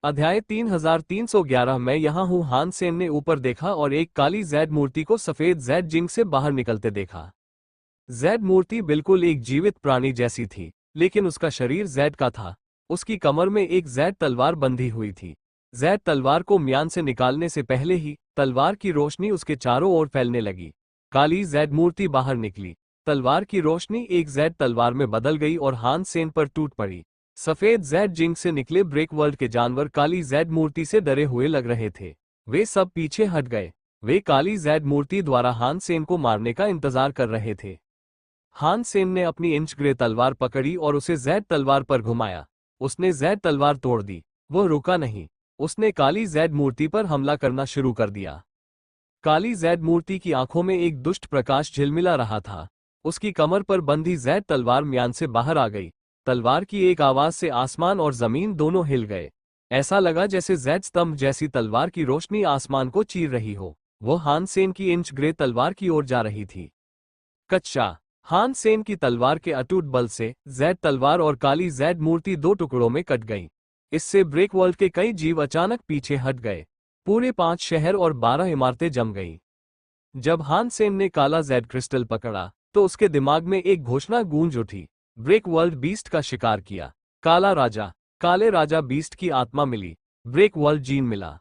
अध्याय 3311। मैं यहाँ हूँ। हान सेन ने ऊपर देखा और एक काली जैड मूर्ति को सफेद जैड जिंग से बाहर निकलते देखा। जैड मूर्ति बिल्कुल एक जीवित प्राणी जैसी थी, लेकिन उसका शरीर जैड का था। उसकी कमर में एक जैड तलवार बंधी हुई थी। जैड तलवार को म्यान से निकालने से पहले ही तलवार की रोशनी उसके चारों ओर फैलने लगी। काली जैड मूर्ति बाहर निकली। तलवार की रोशनी एक जैड तलवार में बदल गई और हान सेन पर टूट पड़ी। सफेद जैड जिंग से निकले ब्रेक वर्ल्ड के जानवर काली जैड मूर्ति से डरे हुए लग रहे थे। वे सब पीछे हट गए। वे काली जैड मूर्ति द्वारा हान सेन को मारने का इंतजार कर रहे थे। हान सेन ने अपनी इंच ग्रे तलवार पकड़ी और उसे जैड तलवार पर घुमाया। उसने जैड तलवार तोड़ दी। वह रुका नहीं। उसने काली जैड मूर्ति पर हमला करना शुरू कर दिया। काली जैड मूर्ति की आंखों में एक दुष्ट प्रकाश झिलमिला रहा था। उसकी कमर पर बंधी जैड तलवार म्यान से बाहर आ गई। तलवार की एक आवाज से आसमान और जमीन दोनों हिल गए। ऐसा लगा जैसे जैड स्तंभ जैसी तलवार की रोशनी आसमान को चीर रही हो। वो हान सेन की इंच ग्रे तलवार की ओर जा रही थी। कच्चा। हान सेन की तलवार के अटूट बल से जैड तलवार और काली जैड मूर्ति दो टुकड़ों में कट गई। इससे ब्रेक वर्ल्ड के कई जीव अचानक पीछे हट गए। पूरे 5 शहर और 12 इमारतें जम गईं। जब हान सेन ने काला जैड क्रिस्टल पकड़ा तो उसके दिमाग में एक घोषणा गूंज उठी। ब्रेक वर्ल्ड बीस्ट का शिकार किया। काला राजा। काले राजा बीस्ट की आत्मा मिली। ब्रेक वर्ल्ड जीन मिला।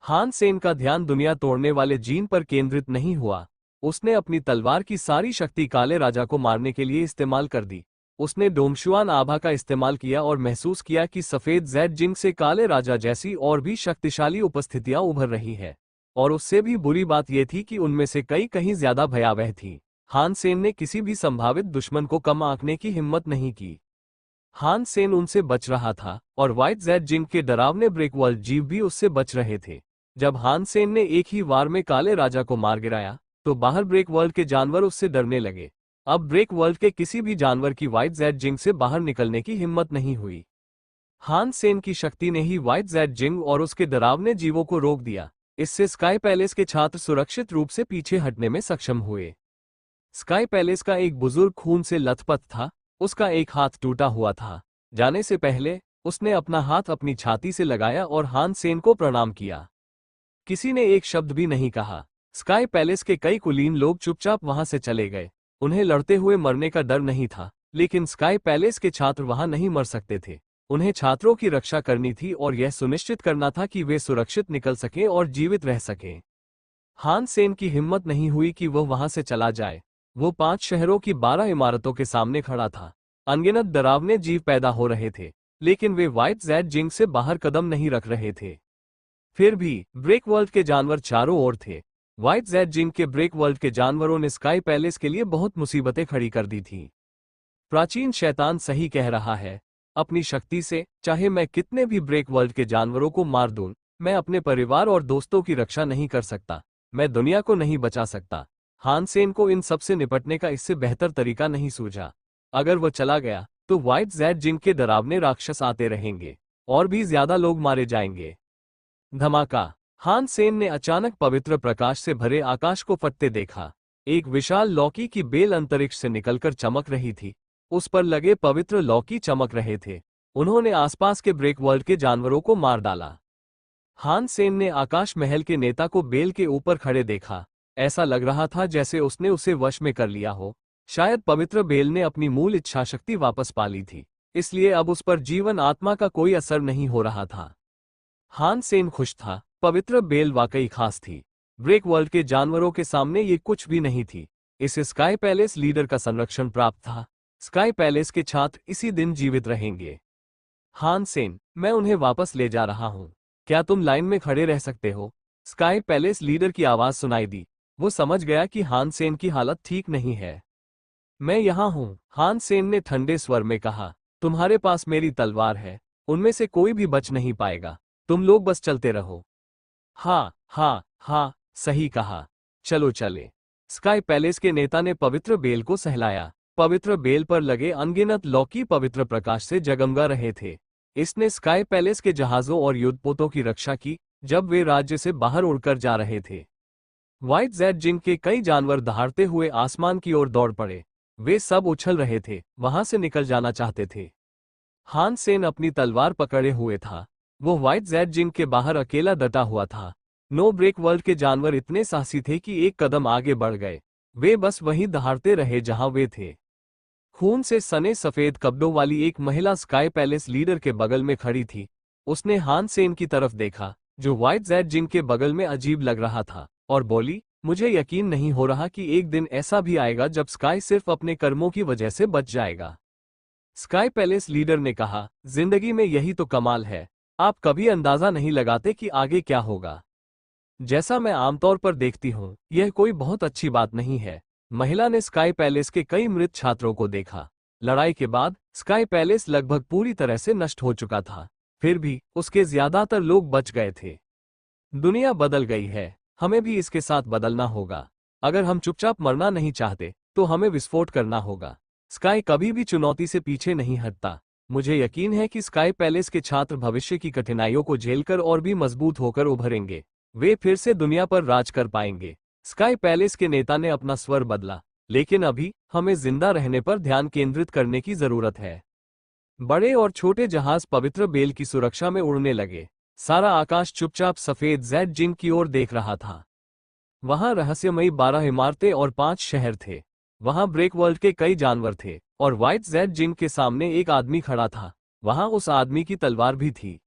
हान सेन का ध्यान दुनिया तोड़ने वाले जीन पर केंद्रित नहीं हुआ। उसने अपनी तलवार की सारी शक्ति काले राजा को मारने के लिए इस्तेमाल कर दी। उसने डोंगशुआन आभा का इस्तेमाल किया और महसूस किया कि सफेद जैड जिंग से काले राजा जैसी और भी शक्तिशाली उपस्थितियां उभर रही है। और उससे भी बुरी बात यह थी कि उनमें से कई कहीं ज्यादा भयावह थी। हान सेन ने किसी भी संभावित दुश्मन को कम आंकने की हिम्मत नहीं की। हान सेन उनसे बच रहा था और व्हाइट जैड जिंग के डरावने ब्रेक वर्ल्ड जीव भी उससे बच रहे थे। जब हान सेन ने एक ही वार में काले राजा को मार गिराया तो बाहर ब्रेक वर्ल्ड के जानवर उससे डरने लगे। अब ब्रेक वर्ल्ड के किसी भी जानवर की व्हाइट जैड जिंग से बाहर निकलने की हिम्मत नहीं हुई। हान सेन की शक्ति ने ही व्हाइट जैड जिंग और उसके डरावने जीवों को रोक दिया। इससे स्काई पैलेस के छात्र सुरक्षित रूप से पीछे हटने में सक्षम हुए। स्काई पैलेस का एक बुजुर्ग खून से लथपथ था। उसका एक हाथ टूटा हुआ था। जाने से पहले उसने अपना हाथ अपनी छाती से लगाया और हान सेन को प्रणाम किया। किसी ने एक शब्द भी नहीं कहा। स्काई पैलेस के कई कुलीन लोग चुपचाप वहां से चले गए। उन्हें लड़ते हुए मरने का डर नहीं था, लेकिन स्काई पैलेस के छात्र वहां नहीं मर सकते थे। उन्हें छात्रों की रक्षा करनी थी और यह सुनिश्चित करना था कि वे सुरक्षित निकल सकें और जीवित रह सकें। हान सेन की हिम्मत नहीं हुई कि वह वहां से चला जाए। वो 5 शहरों की 12 इमारतों के सामने खड़ा था। अनगिनत डरावने जीव पैदा हो रहे थे, लेकिन वे व्हाइट जैड जिंग से बाहर कदम नहीं रख रहे थे। फिर भी ब्रेक वर्ल्ड के जानवर चारों ओर थे। व्हाइट जैड जिंग के ब्रेक वर्ल्ड के जानवरों ने स्काई पैलेस के लिए बहुत मुसीबतें खड़ी कर दी थी। प्राचीन शैतान सही कह रहा है। अपनी शक्ति से चाहे मैं कितने भी ब्रेक वर्ल्ड के जानवरों को मार दूं, मैं अपने परिवार और दोस्तों की रक्षा नहीं कर सकता। मैं दुनिया को नहीं बचा सकता। हान सेन को इन सब से निपटने का इससे बेहतर तरीका नहीं सूझा। अगर वह चला गया तो व्हाइट जैड जिंग के डरावने राक्षस आते रहेंगे और भी ज्यादा लोग मारे जाएंगे। धमाका। हान सेन ने अचानक पवित्र प्रकाश से भरे आकाश को फटते देखा। एक विशाल लौकी की बेल अंतरिक्ष से निकलकर चमक रही थी। उस पर लगे पवित्र लौकी चमक रहे थे। उन्होंने आसपास के ब्रेक वर्ल्ड के जानवरों को मार डाला। हान सेन ने आकाश महल के नेता को बेल के ऊपर खड़े देखा। ऐसा लग रहा था जैसे उसने उसे वश में कर लिया हो। शायद पवित्र बेल ने अपनी मूल इच्छाशक्ति वापस पा ली थी, इसलिए अब उस पर जीवन आत्मा का कोई असर नहीं हो रहा था। हान सेन खुश था। पवित्र बेल वाकई खास थी। ब्रेक वर्ल्ड के जानवरों के सामने ये कुछ भी नहीं थी। इसे स्काई पैलेस लीडर का संरक्षण प्राप्त था। स्काई पैलेस के छात्र इसी दिन जीवित रहेंगे। हान सेन, मैं उन्हें वापस ले जा रहा हूं। क्या तुम लाइन में खड़े रह सकते हो? स्काई पैलेस लीडर की आवाज सुनाई दी। वो समझ गया कि हान सेन की हालत ठीक नहीं है। मैं यहाँ हूँ, हान सेन ने ठंडे स्वर में कहा। तुम्हारे पास मेरी तलवार है। उनमें से कोई भी बच नहीं पाएगा। तुम लोग बस चलते रहो। हाँ हाँ हाँ, सही कहा। चलो चले। स्काई पैलेस के नेता ने पवित्र बेल को सहलाया। पवित्र बेल पर लगे अनगिनत लौकी पवित्र प्रकाश से जगमगा रहे थे। इसने स्काई पैलेस के जहाजों और युद्धपोतों की रक्षा की जब वे राज्य से बाहर उड़कर जा रहे थे। व्हाइट जैड जिंग के कई जानवर दहाड़ते हुए आसमान की ओर दौड़ पड़े। वे सब उछल रहे थे, वहां से निकल जाना चाहते थे। हान सेन अपनी तलवार पकड़े हुए था। वो व्हाइट जेड जिंक के बाहर अकेला डटा हुआ था। नो ब्रेक वर्ल्ड के जानवर इतने साहसी थे कि एक कदम आगे बढ़ गए। वे बस वहीं दहाड़ते रहे जहां वे थे। खून से सने सफेद कपड़ों वाली एक महिला स्काई पैलेस लीडर के बगल में खड़ी थी। उसने हान सेन की तरफ देखा, जो व्हाइट जेड जिंक के बगल में अजीब लग रहा था, और बोली, मुझे यकीन नहीं हो रहा कि एक दिन ऐसा भी आएगा जब स्काई सिर्फ अपने कर्मों की वजह से बच जाएगा। स्काई पैलेस लीडर ने कहा, जिंदगी में यही तो कमाल है, आप कभी अंदाजा नहीं लगाते कि आगे क्या होगा। जैसा मैं आमतौर पर देखती हूँ, यह कोई बहुत अच्छी बात नहीं है। महिला ने स्काई पैलेस के कई मृत छात्रों को देखा। लड़ाई के बाद स्काई पैलेस लगभग पूरी तरह से नष्ट हो चुका था। फिर भी उसके ज्यादातर लोग बच गए थे। दुनिया बदल गई है, हमें भी इसके साथ बदलना होगा। अगर हम चुपचाप मरना नहीं चाहते तो हमें विस्फोट करना होगा। स्काई कभी भी चुनौती से पीछे नहीं हटता। मुझे यकीन है कि स्काई पैलेस के छात्र भविष्य की कठिनाइयों को झेलकर और भी मजबूत होकर उभरेंगे। वे फिर से दुनिया पर राज कर पाएंगे। स्काई पैलेस के नेता ने अपना स्वर बदला, लेकिन अभी हमें जिंदा रहने पर ध्यान केंद्रित करने की जरूरत है। बड़े और छोटे जहाज पवित्र बेल की सुरक्षा में उड़ने लगे। सारा आकाश चुपचाप सफेद जेड जिंक की ओर देख रहा था। वहां रहस्यमयी 12 इमारतें और 5 शहर थे। वहां ब्रेक वर्ल्ड के कई जानवर थे, और व्हाइट जेड जिंक के सामने एक आदमी खड़ा था। वहां उस आदमी की तलवार भी थी।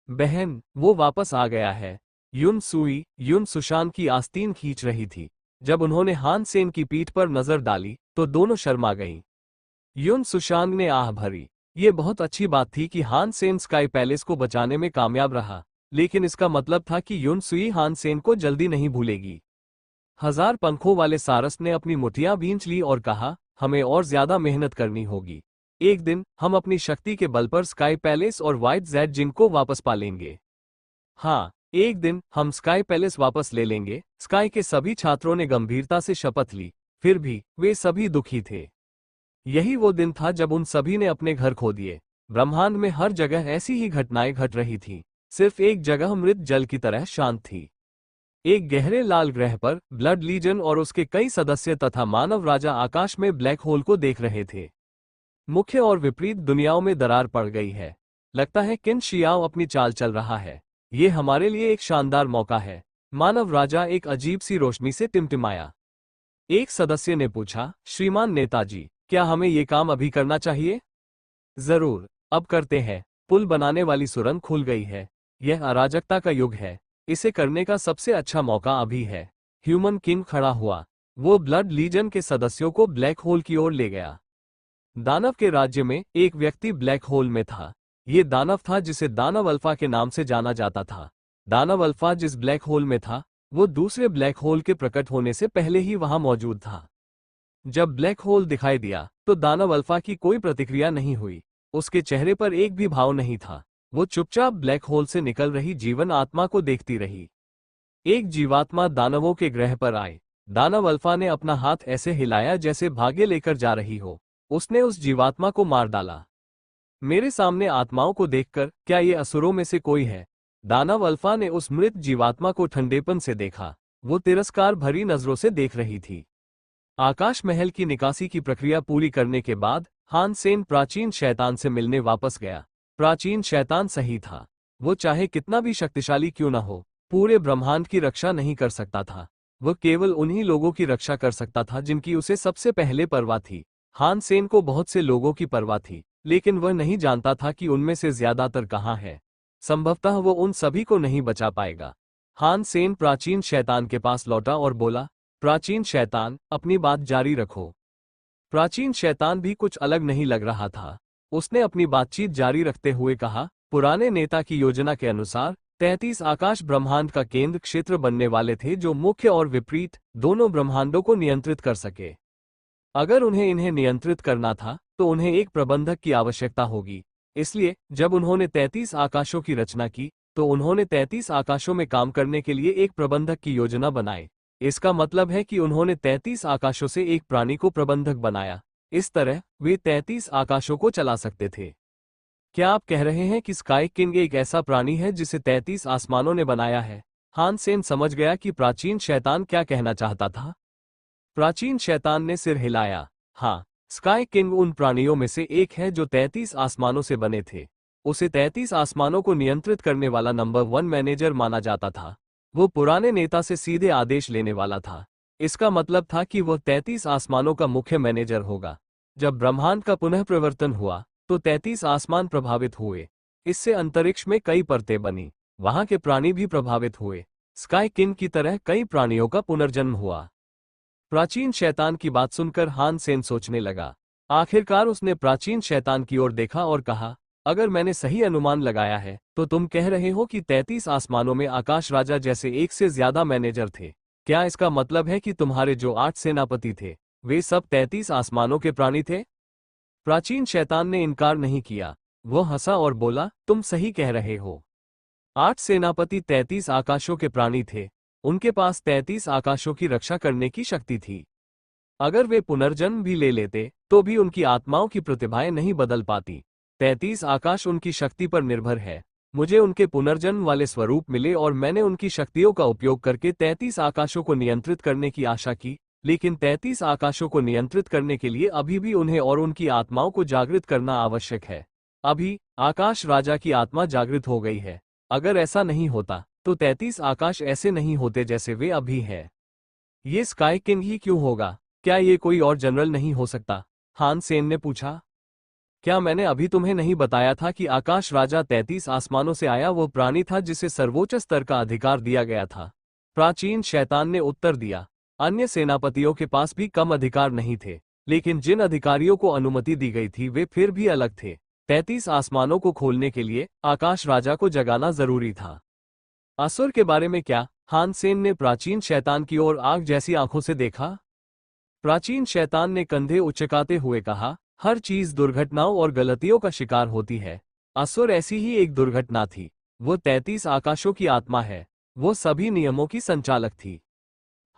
बहन, वो वापस आ गया है। युन सुशान की आस्तीन खींच रही थी। जब उन्होंने हान सेन की पीठ पर नजर डाली तो दोनों शर्मा गईं। युन सुशान ने आह भरी। ये बहुत अच्छी बात थी कि हान सेन स्काई पैलेस को बचाने में कामयाब रहा, लेकिन इसका मतलब था कि युन सुई हान सेन को जल्दी नहीं भूलेगी। 1000 पंखों वाले सारस ने अपनी मुठियां भींच ली और कहा, हमें और ज्यादा मेहनत करनी होगी। एक दिन हम अपनी शक्ति के बल पर स्काई पैलेस और व्हाइट जेड जिंक को वापस पालेंगे। हाँ, एक दिन हम स्काई पैलेस वापस ले लेंगे। स्काई के सभी छात्रों ने गंभीरता से शपथ ली। फिर भी वे सभी दुखी थे। यही वो दिन था जब उन सभी ने अपने घर खो दिए। ब्रह्मांड में हर जगह ऐसी ही घटनाएं घट रही थी। सिर्फ एक जगह मृत जल की तरह शांत थी। एक गहरे लाल ग्रह पर ब्लड लीजन और उसके कई सदस्य तथा मानव राजा आकाश में ब्लैक होल को देख रहे थे। मुख्य और विपरीत दुनियाओं में दरार पड़ गई है। लगता है किन शियाओ अपनी चाल चल रहा है। ये हमारे लिए एक शानदार मौका है। मानव राजा एक अजीब सी रोशनी से टिमटिमाया। एक सदस्य ने पूछा, श्रीमान नेताजी, क्या हमें ये काम अभी करना चाहिए? जरूर, अब करते हैं। पुल बनाने वाली सुरंग खुल गई है। यह अराजकता का युग है। इसे करने का सबसे अच्छा मौका अभी है। ह्यूमन किंग खड़ा हुआ। वो ब्लड लीजन के सदस्यों को ब्लैक होल की ओर ले गया। दानव के राज्य में एक व्यक्ति ब्लैक होल में था। ये दानव था जिसे दानव अल्फा के नाम से जाना जाता था। दानव अल्फा जिस ब्लैक होल में था, वो दूसरे ब्लैक होल के प्रकट होने से पहले ही वहां मौजूद था। जब ब्लैक होल दिखाई दिया तो दानव अल्फा की कोई प्रतिक्रिया नहीं हुई। उसके चेहरे पर एक भी भाव नहीं था। वो चुपचाप ब्लैक होल से निकल रही जीवन आत्मा को देखती रही। एक जीवात्मा दानवों के ग्रह पर आए। दानव अल्फा ने अपना हाथ ऐसे हिलाया जैसे भाग्य लेकर जा रही हो। उसने उस जीवात्मा को मार डाला। मेरे सामने आत्माओं को देखकर क्या ये असुरों में से कोई है? दानव अल्फा ने उस मृत जीवात्मा को ठंडेपन से देखा। वो तिरस्कार भरी नजरों से देख रही थी। आकाश महल की निकासी की प्रक्रिया पूरी करने के बाद हान सेन प्राचीन शैतान से मिलने वापस गया। प्राचीन शैतान सही था। वो चाहे कितना भी शक्तिशाली क्यों न हो, पूरे ब्रह्मांड की रक्षा नहीं कर सकता था। वह केवल उन्हीं लोगों की रक्षा कर सकता था जिनकी उसे सबसे पहले परवाह थी। हान सेन को बहुत से लोगों की परवाह थी, लेकिन वह नहीं जानता था कि उनमें से ज्यादातर कहाँ है। संभवतः वो उन सभी को नहीं बचा पाएगा। हान सेन प्राचीन शैतान के पास लौटा और बोला, प्राचीन शैतान, अपनी बात जारी रखो। प्राचीन शैतान भी कुछ अलग नहीं लग रहा था। उसने अपनी बातचीत जारी रखते हुए कहा, पुराने नेता की योजना के अनुसार 33 आकाश ब्रह्मांड का केंद्र क्षेत्र बनने वाले थे जो मुख्य और विपरीत दोनों ब्रह्मांडों को नियंत्रित कर सके। अगर इन्हें नियंत्रित करना था तो उन्हें एक प्रबंधक की आवश्यकता होगी। इसलिए जब उन्होंने 33 आकाशों की रचना की तो उन्होंने 33 आकाशों में काम करने के लिए एक प्रबंधक की योजना बनाई। इसका मतलब है कि उन्होंने 33 आकाशों से एक प्राणी को प्रबंधक बनाया। इस तरह वे 33 आकाशों को चला सकते थे। क्या आप कह रहे हैं कि स्काई किंग एक ऐसा प्राणी है जिसे 33 आसमानों ने बनाया है? हान सेन समझ गया कि प्राचीन शैतान क्या कहना चाहता था। प्राचीन शैतान ने सिर हिलाया। हाँ, स्काई किंग उन प्राणियों में से एक है जो 33 आसमानों से बने थे। उसे 33 आसमानों को नियंत्रित करने वाला नंबर 1 मैनेजर माना जाता था। वो पुराने नेता से सीधे आदेश लेने वाला था। इसका मतलब था कि वह 33 आसमानों का मुख्य मैनेजर होगा। जब ब्रह्मांड का पुनः प्रवर्तन हुआ तो 33 आसमान प्रभावित हुए। इससे अंतरिक्ष में कई परतें बनी। वहां के प्राणी भी प्रभावित हुए। स्काई किंग की तरह कई प्राणियों का पुनर्जन्म हुआ। प्राचीन शैतान की बात सुनकर हान सेन सोचने लगा। आखिरकार उसने प्राचीन शैतान की ओर देखा और कहा, अगर मैंने सही अनुमान लगाया है तो तुम कह रहे हो कि 33 आसमानों में आकाश राजा जैसे एक से ज्यादा मैनेजर थे। क्या इसका मतलब है कि तुम्हारे जो 8 सेनापति थे वे सब 33 आसमानों के प्राणी थे? प्राचीन शैतान ने इनकार नहीं किया। वो हंसा और बोला, तुम सही कह रहे हो। 8 सेनापति 33 आकाशों के प्राणी थे। उनके पास 33 आकाशों की रक्षा करने की शक्ति थी। अगर वे पुनर्जन्म भी ले लेते तो भी उनकी आत्माओं की प्रतिभाएं नहीं बदल पाती। 33 आकाश उनकी शक्ति पर निर्भर है। मुझे उनके पुनर्जन्म वाले स्वरूप मिले और मैंने उनकी शक्तियों का उपयोग करके 33 आकाशों को नियंत्रित करने की आशा की, लेकिन 33 आकाशों को नियंत्रित करने के लिए अभी भी उन्हें और उनकी आत्माओं को जागृत करना आवश्यक है। अभी आकाश राजा की आत्मा जागृत हो गई है। अगर ऐसा नहीं होता तो 33 आकाश ऐसे नहीं होते जैसे वे अभी हैं। ये स्काई किंग ही क्यों होगा? क्या ये कोई और जनरल नहीं हो सकता? हान सेन ने पूछा। क्या मैंने अभी तुम्हें नहीं बताया था कि आकाश राजा 33 आसमानों से आया वो प्राणी था जिसे सर्वोच्च स्तर का अधिकार दिया गया था? प्राचीन शैतान ने उत्तर दिया। अन्य सेनापतियों के पास भी कम अधिकार नहीं थे, लेकिन जिन अधिकारियों को अनुमति दी गई थी वे फिर भी अलग थे। 33 आसमानों को खोलने के लिए आकाश राजा को जगाना जरूरी था। असुर के बारे में क्या? हान सेन ने प्राचीन शैतान की ओर आग जैसी आंखों से देखा। प्राचीन शैतान ने कंधे उचकाते हुए कहा, हर चीज दुर्घटनाओं और गलतियों का शिकार होती है। असुर ऐसी ही एक दुर्घटना थी। वो 33 आकाशों की आत्मा है। वो सभी नियमों की संचालक थी।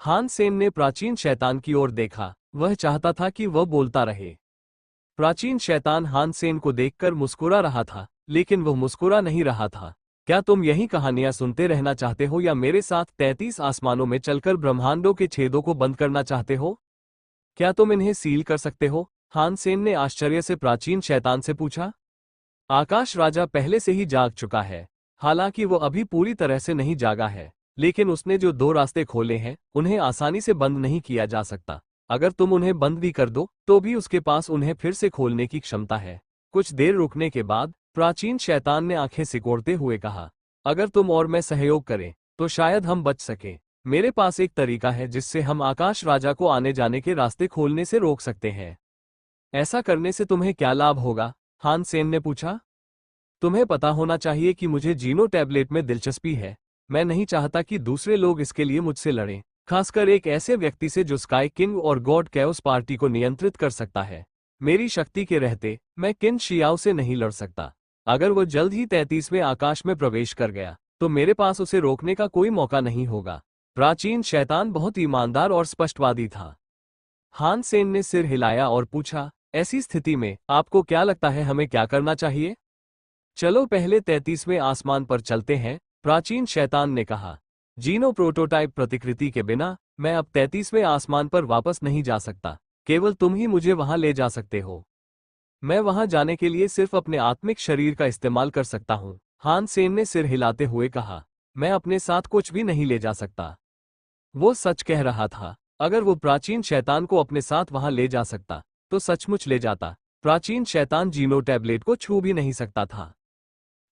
हान सेन ने प्राचीन शैतान की ओर देखा। वह चाहता था कि वह बोलता रहे। प्राचीन शैतान हान सेन को देखकर मुस्कुरा रहा था, लेकिन वह मुस्कुरा नहीं रहा था। क्या तुम यही कहानियां सुनते रहना चाहते हो या मेरे साथ 33 आसमानों में चलकर ब्रह्मांडों के छेदों को बंद करना चाहते हो? क्या तुम इन्हें सील कर सकते हो? हान सेन ने आश्चर्य से प्राचीन शैतान से पूछा। आकाश राजा पहले से ही जाग चुका है। हालांकि वो अभी पूरी तरह से नहीं जागा है, लेकिन उसने जो 2 रास्ते खोले हैं उन्हें आसानी से बंद नहीं किया जा सकता। अगर तुम उन्हें बंद भी कर दो तो भी उसके पास उन्हें फिर से खोलने की क्षमता है। कुछ देर रुकने के बाद प्राचीन शैतान ने आंखें सिकोड़ते हुए कहा, अगर तुम और मैं सहयोग करें तो शायद हम बच सकें। मेरे पास एक तरीका है जिससे हम आकाश राजा को आने जाने के रास्ते खोलने से रोक सकते हैं। ऐसा करने से तुम्हें क्या लाभ होगा? हान सेन ने पूछा। तुम्हें पता होना चाहिए कि मुझे जीनो टैबलेट में दिलचस्पी है। मैं नहीं चाहता कि दूसरे लोग इसके लिए मुझसे लड़ें, खासकर एक ऐसे व्यक्ति से जो स्काई किंग और गॉड कैओस पार्टी को नियंत्रित कर सकता है। मेरी शक्ति के रहते मैं किन शियाओ से नहीं लड़ सकता। अगर वो जल्द ही 33वें आकाश में प्रवेश कर गया तो मेरे पास उसे रोकने का कोई मौका नहीं होगा। प्राचीन शैतान बहुत ईमानदार और स्पष्टवादी था। हान सेन ने सिर हिलाया और पूछा, ऐसी स्थिति में आपको क्या लगता है हमें क्या करना चाहिए? चलो पहले 33वें आसमान पर चलते हैं, प्राचीन शैतान ने कहा। जीनो प्रोटोटाइप प्रतिकृति के बिना मैं अब 33वें आसमान पर वापस नहीं जा सकता। केवल तुम ही मुझे वहां ले जा सकते हो। मैं वहां जाने के लिए सिर्फ अपने आत्मिक शरीर का इस्तेमाल कर सकता हूं। हान सेन ने सिर हिलाते हुए कहा, मैं अपने साथ कुछ भी नहीं ले जा सकता। वो सच कह रहा था। अगर वो प्राचीन शैतान को अपने साथ वहां ले जा सकता तो सचमुच ले जाता। प्राचीन शैतान जीनो टैबलेट को छू भी नहीं सकता था।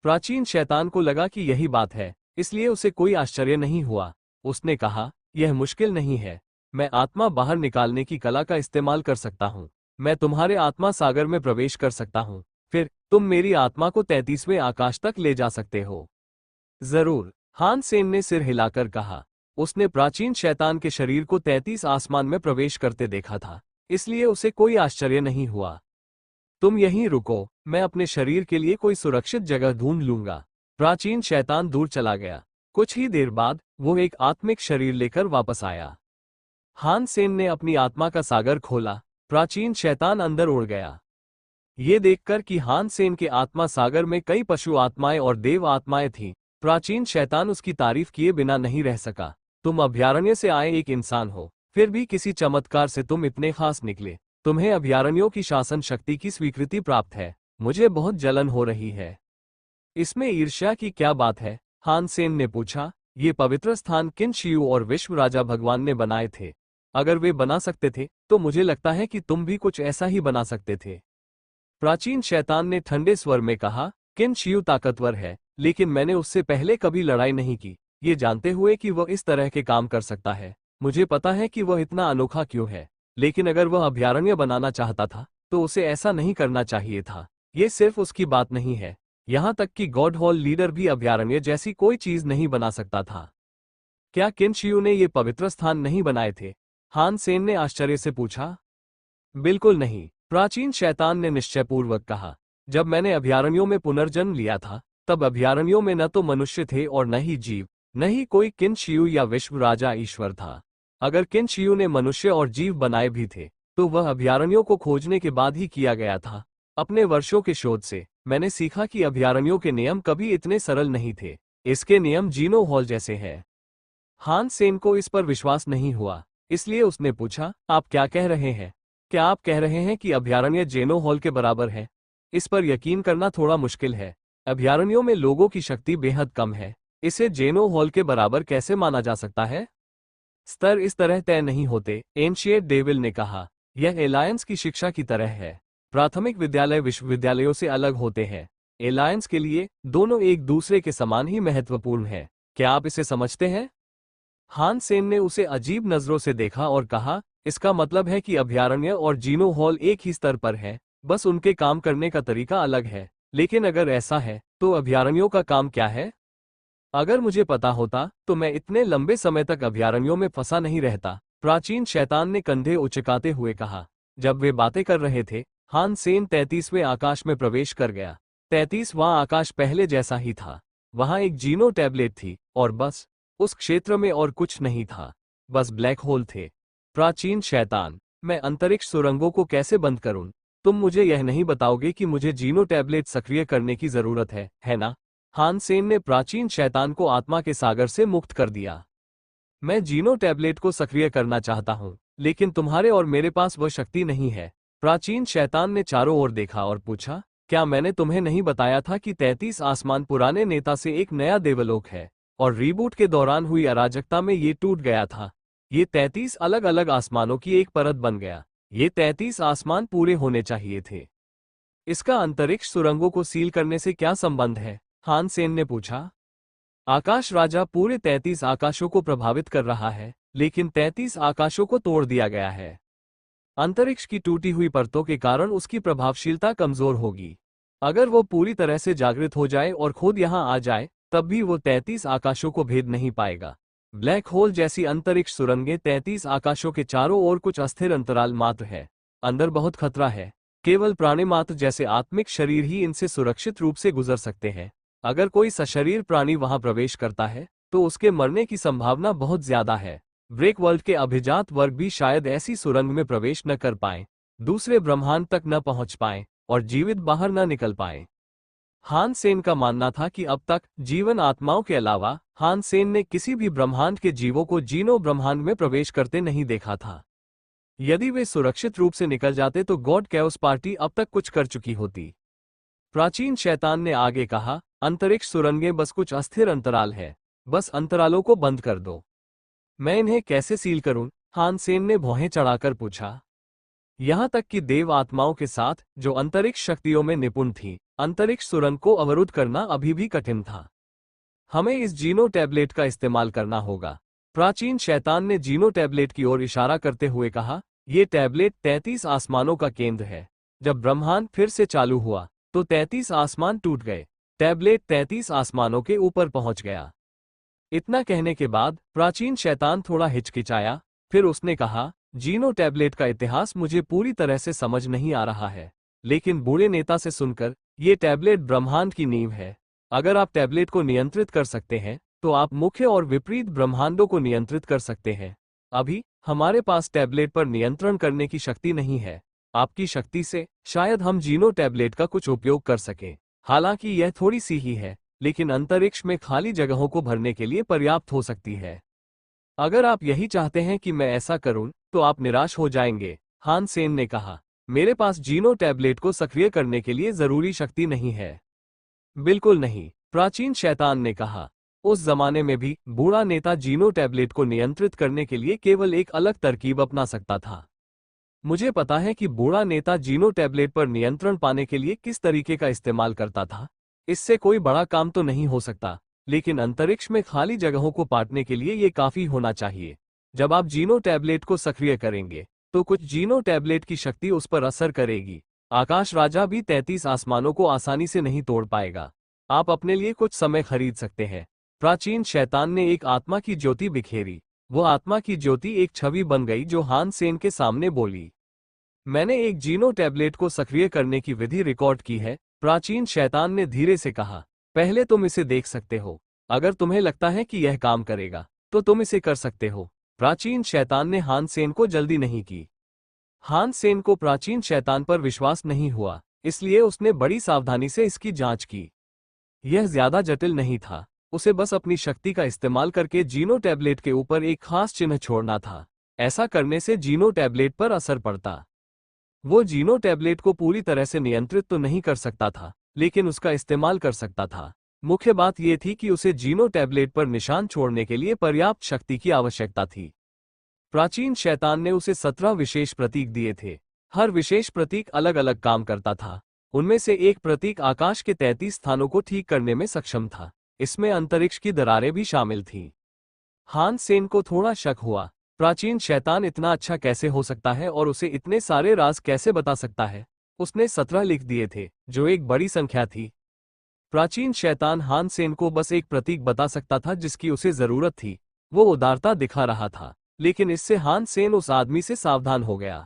प्राचीन शैतान को लगा कि यही बात है, इसलिए उसे कोई आश्चर्य नहीं हुआ। उसने कहा, यह मुश्किल नहीं है। मैं आत्मा बाहर निकालने की कला का इस्तेमाल कर सकता हूँ। मैं तुम्हारे आत्मा सागर में प्रवेश कर सकता हूँ। फिर तुम मेरी आत्मा को 33वें आकाश तक ले जा सकते हो। जरूर, हान सेन ने सिर हिलाकर कहा। उसने प्राचीन शैतान के शरीर को 33 आसमान में प्रवेश करते देखा था, इसलिए उसे कोई आश्चर्य नहीं हुआ। तुम यहीं रुको, मैं अपने शरीर के लिए कोई सुरक्षित जगह ढूंढ लूंगा। प्राचीन शैतान दूर चला गया। कुछ ही देर बाद वो एक आत्मिक शरीर लेकर वापस आया। हान सेन ने अपनी आत्मा का सागर खोला। प्राचीन शैतान अंदर उड़ गया। ये देखकर कि हान सेन के आत्मा सागर में कई पशु आत्माएं और देव आत्माएं थीं, प्राचीन शैतान उसकी तारीफ किए बिना नहीं रह सका। तुम अभयारण्य से आए एक इंसान हो, फिर भी किसी चमत्कार से तुम इतने खास निकले। तुम्हें अभयारण्यों की शासन शक्ति की स्वीकृति प्राप्त है। मुझे बहुत जलन हो रही है। इसमें ईर्ष्या की क्या बात है? हान सेन ने पूछा। ये पवित्र स्थान किन शियू और विश्व राजा भगवान ने बनाए थे? अगर वे बना सकते थे तो मुझे लगता है कि तुम भी कुछ ऐसा ही बना सकते थे। प्राचीन शैतान ने ठंडे स्वर में कहा, किन शियू ताकतवर है, लेकिन मैंने उससे पहले कभी लड़ाई नहीं की, ये जानते हुए कि वह इस तरह के काम कर सकता है। मुझे पता है कि वह इतना अनोखा क्यों है, लेकिन अगर वह अभयारण्य बनाना चाहता था तो उसे ऐसा नहीं करना चाहिए था। ये सिर्फ उसकी बात नहीं है, यहाँ तक कि गॉड हॉल लीडर भी अभयारण्य जैसी कोई चीज नहीं बना सकता था। क्या किन शियू ने ये पवित्र स्थान नहीं बनाए थे? हान सेन ने आश्चर्य से पूछा। बिल्कुल नहीं, प्राचीन शैतान ने निश्चयपूर्वक कहा। जब मैंने अभयारण्यों में पुनर्जन्म लिया था, तब अभयारण्यों में न तो मनुष्य थे और न ही जीव, न ही कोई किन शियू या विश्व राजा ईश्वर था। अगर किन शियू ने मनुष्य और जीव बनाए भी थे, तो वह अभयारण्यों को खोजने के बाद ही किया गया था। अपने वर्षों के शोध से मैंने सीखा कि अभयारण्यों के नियम कभी इतने सरल नहीं थे। इसके नियम जीनो हॉल जैसे हैं। हान सेन को इस पर विश्वास नहीं हुआ, इसलिए उसने पूछा, आप क्या कह रहे हैं? क्या आप कह रहे हैं कि अभयारण्य जेनो हॉल के बराबर है? इस पर यकीन करना थोड़ा मुश्किल है। अभयारण्यों में लोगों की शक्ति बेहद कम है। इसे जेनो हॉल के बराबर कैसे माना जा सकता है? स्तर इस तरह तय नहीं होते, एंशिएट डेविल ने कहा। यह एलायंस की शिक्षा की तरह है। प्राथमिक विद्यालय विश्वविद्यालयों से अलग होते हैं। एलायंस के लिए दोनों एक दूसरे के समान ही महत्वपूर्ण है। क्या आप इसे समझते हैं? हान सेन ने उसे अजीब नजरों से देखा और कहा, इसका मतलब है कि अभयारण्य और जीनो हॉल एक ही स्तर पर है, बस उनके काम करने का तरीका अलग है। लेकिन अगर ऐसा है, तो अभयारण्यों का काम क्या है? अगर मुझे पता होता तो मैं इतने लंबे समय तक अभयारण्यों में फंसा नहीं रहता, प्राचीन शैतान ने कंधे उचकाते हुए कहा। जब वे बातें कर रहे थे, हान सेन 33वें आकाश में प्रवेश कर गया। 33वां आकाश पहले जैसा ही था। वहां एक जीनो टैबलेट थी और बस उस क्षेत्र में और कुछ नहीं था, बस ब्लैक होल थे। प्राचीन शैतान, मैं अंतरिक्ष सुरंगों को कैसे बंद करूं? तुम मुझे यह नहीं बताओगे कि मुझे जीनो टैबलेट सक्रिय करने की जरूरत है ना? हान सेन ने प्राचीन शैतान को आत्मा के सागर से मुक्त कर दिया। मैं जीनो टैबलेट को सक्रिय करना चाहता हूं, लेकिन तुम्हारे और मेरे पास वह शक्ति नहीं है। प्राचीन शैतान ने चारों ओर देखा और पूछा, क्या मैंने तुम्हें नहीं बताया था कि 33 आसमान पुराने नेता से एक नया देवलोक है, और रीबूट के दौरान हुई अराजकता में ये टूट गया था। ये 33 अलग अलग आसमानों की एक परत बन गया। ये 33 आसमान पूरे होने चाहिए थे। इसका अंतरिक्ष सुरंगों को सील करने से क्या संबंध है? हान सेन ने पूछा। आकाश राजा पूरे 33 आकाशों को प्रभावित कर रहा है, लेकिन 33 आकाशों को तोड़ दिया गया है। अंतरिक्ष की टूटी हुई परतों के कारण उसकी प्रभावशीलता कमजोर होगी। अगर वो पूरी तरह से जागृत हो जाए और खुद यहां आ जाए, तब भी वो 33 आकाशों को भेद नहीं पाएगा। ब्लैक होल जैसी अंतरिक्ष सुरंगें 33 आकाशों के चारों ओर कुछ अस्थिर अंतराल मात्र है। अंदर बहुत खतरा है। केवल प्राणी मात्र जैसे आत्मिक शरीर ही इनसे सुरक्षित रूप से गुजर सकते हैं। अगर कोई सशरीर प्राणी वहां प्रवेश करता है, तो उसके मरने की संभावना बहुत ज्यादा है। ब्रेक वर्ल्ड के अभिजात वर्ग भी शायद ऐसी सुरंग में प्रवेश न कर पाएं, दूसरे ब्रह्मांड तक न पहुंच पाएं और जीवित बाहर न निकल पाएं। हान सेन का मानना था कि अब तक जीवन आत्माओं के अलावा हान सेन ने किसी भी ब्रह्मांड के जीवों को जीनो ब्रह्मांड में प्रवेश करते नहीं देखा था। यदि वे सुरक्षित रूप से निकल जाते तो गॉड कैओस पार्टी अब तक कुछ कर चुकी होती। प्राचीन शैतान ने आगे कहा, अंतरिक्ष सुरंगें बस कुछ अस्थिर अंतराल है, बस अंतरालों को बंद कर दो। मैं इन्हें कैसे सील करूं? हान सेन ने भौहें चढ़ाकर पूछा। यहां तक कि देव आत्माओं के साथ, जो अंतरिक्ष शक्तियों में निपुण थी, अंतरिक्ष सुरंग को अवरुद्ध करना अभी भी कठिन था। हमें इस जीनो टैबलेट का इस्तेमाल करना होगा। प्राचीन शैतान ने जीनो टैबलेट की ओर इशारा करते हुए कहा, यह टैबलेट 33 आसमानों का केंद्र है। जब ब्रह्मांड फिर से चालू हुआ, तो 33 आसमान टूट गए। टैबलेट 33 आसमानों के ऊपर पहुंच गया। इतना कहने के बाद प्राचीन शैतान थोड़ा हिचकिचाया, फिर उसने कहा, जीनो टैबलेट का इतिहास मुझे पूरी तरह से समझ नहीं आ रहा है, लेकिन बूढ़े नेता से सुनकर ये टैबलेट ब्रह्मांड की नींव है। अगर आप टैबलेट को नियंत्रित कर सकते हैं, तो आप मुख्य और विपरीत ब्रह्मांडों को नियंत्रित कर सकते हैं। अभी हमारे पास टैबलेट पर नियंत्रण करने की शक्ति नहीं है। आपकी शक्ति से शायद हम जीनो टैबलेट का कुछ उपयोग कर सकें। हालांकि यह थोड़ी सी ही है, लेकिन अंतरिक्ष में खाली जगहों को भरने के लिए पर्याप्त हो सकती है। अगर आप यही चाहते हैं कि मैं ऐसा करूं, तो आप निराश हो जाएंगे, हान सेन ने कहा। मेरे पास जीनो टैबलेट को सक्रिय करने के लिए जरूरी शक्ति नहीं है। बिल्कुल नहीं। प्राचीन शैतान ने कहा। उस जमाने में भी बूढ़ा नेता जीनो टैबलेट को नियंत्रित करने के लिए केवल एक अलग तरकीब अपना सकता था। मुझे पता है कि बूढ़ा नेता जीनो टैबलेट पर नियंत्रण पाने के लिए किस तरीके का इस्तेमाल करता था। इससे कोई बड़ा काम तो नहीं हो सकता, लेकिन अंतरिक्ष में खाली जगहों को पाटने के लिए ये काफी होना चाहिए। जब आप जीनो टैबलेट को सक्रिय करेंगे तो कुछ जीनो टैबलेट की शक्ति उस पर असर करेगी। आकाश राजा भी 33 आसमानों को आसानी से नहीं तोड़ पाएगा। आप अपने लिए कुछ समय खरीद सकते हैं। प्राचीन शैतान ने एक आत्मा की ज्योति बिखेरी। वो आत्मा की ज्योति एक छवि बन गई जो हान सेन के सामने बोली, मैंने एक जीनो टैबलेट को सक्रिय करने की विधि रिकॉर्ड की है। प्राचीन शैतान ने धीरे से कहा, पहले तुम इसे देख सकते हो। अगर तुम्हें लगता है कि यह काम करेगा तो तुम इसे कर सकते हो। प्राचीन शैतान ने हान सेन को जल्दी नहीं की। हान सेन को प्राचीन शैतान पर विश्वास नहीं हुआ, इसलिए उसने बड़ी सावधानी से इसकी जांच की। यह ज्यादा जटिल नहीं था, उसे बस अपनी शक्ति का इस्तेमाल करके जीनो टैबलेट के ऊपर एक खास चिन्ह छोड़ना था। ऐसा करने से जीनो टैबलेट पर असर पड़ता। वो जीनो टैबलेट को पूरी तरह से नियंत्रित तो नहीं कर सकता था, लेकिन उसका इस्तेमाल कर सकता था। मुख्य बात यह थी कि उसे जीनो टैबलेट पर निशान छोड़ने के लिए पर्याप्त शक्ति की आवश्यकता थी। प्राचीन शैतान ने उसे 17 विशेष प्रतीक दिए थे। हर विशेष प्रतीक अलग अलग काम करता था। उनमें से एक प्रतीक आकाश के 33 स्थानों को ठीक करने में सक्षम था। इसमें अंतरिक्ष की दरारें भी शामिल थीं। हान सेन को थोड़ा शक हुआ, प्राचीन शैतान इतना अच्छा कैसे हो सकता है और उसे इतने सारे राज कैसे बता सकता है। उसने 17 लिख दिए थे, जो एक बड़ी संख्या थी। प्राचीन शैतान हान सेन को बस एक प्रतीक बता सकता था जिसकी उसे जरूरत थी। वो उदारता दिखा रहा था, लेकिन इससे हान सेन उस आदमी से सावधान हो गया।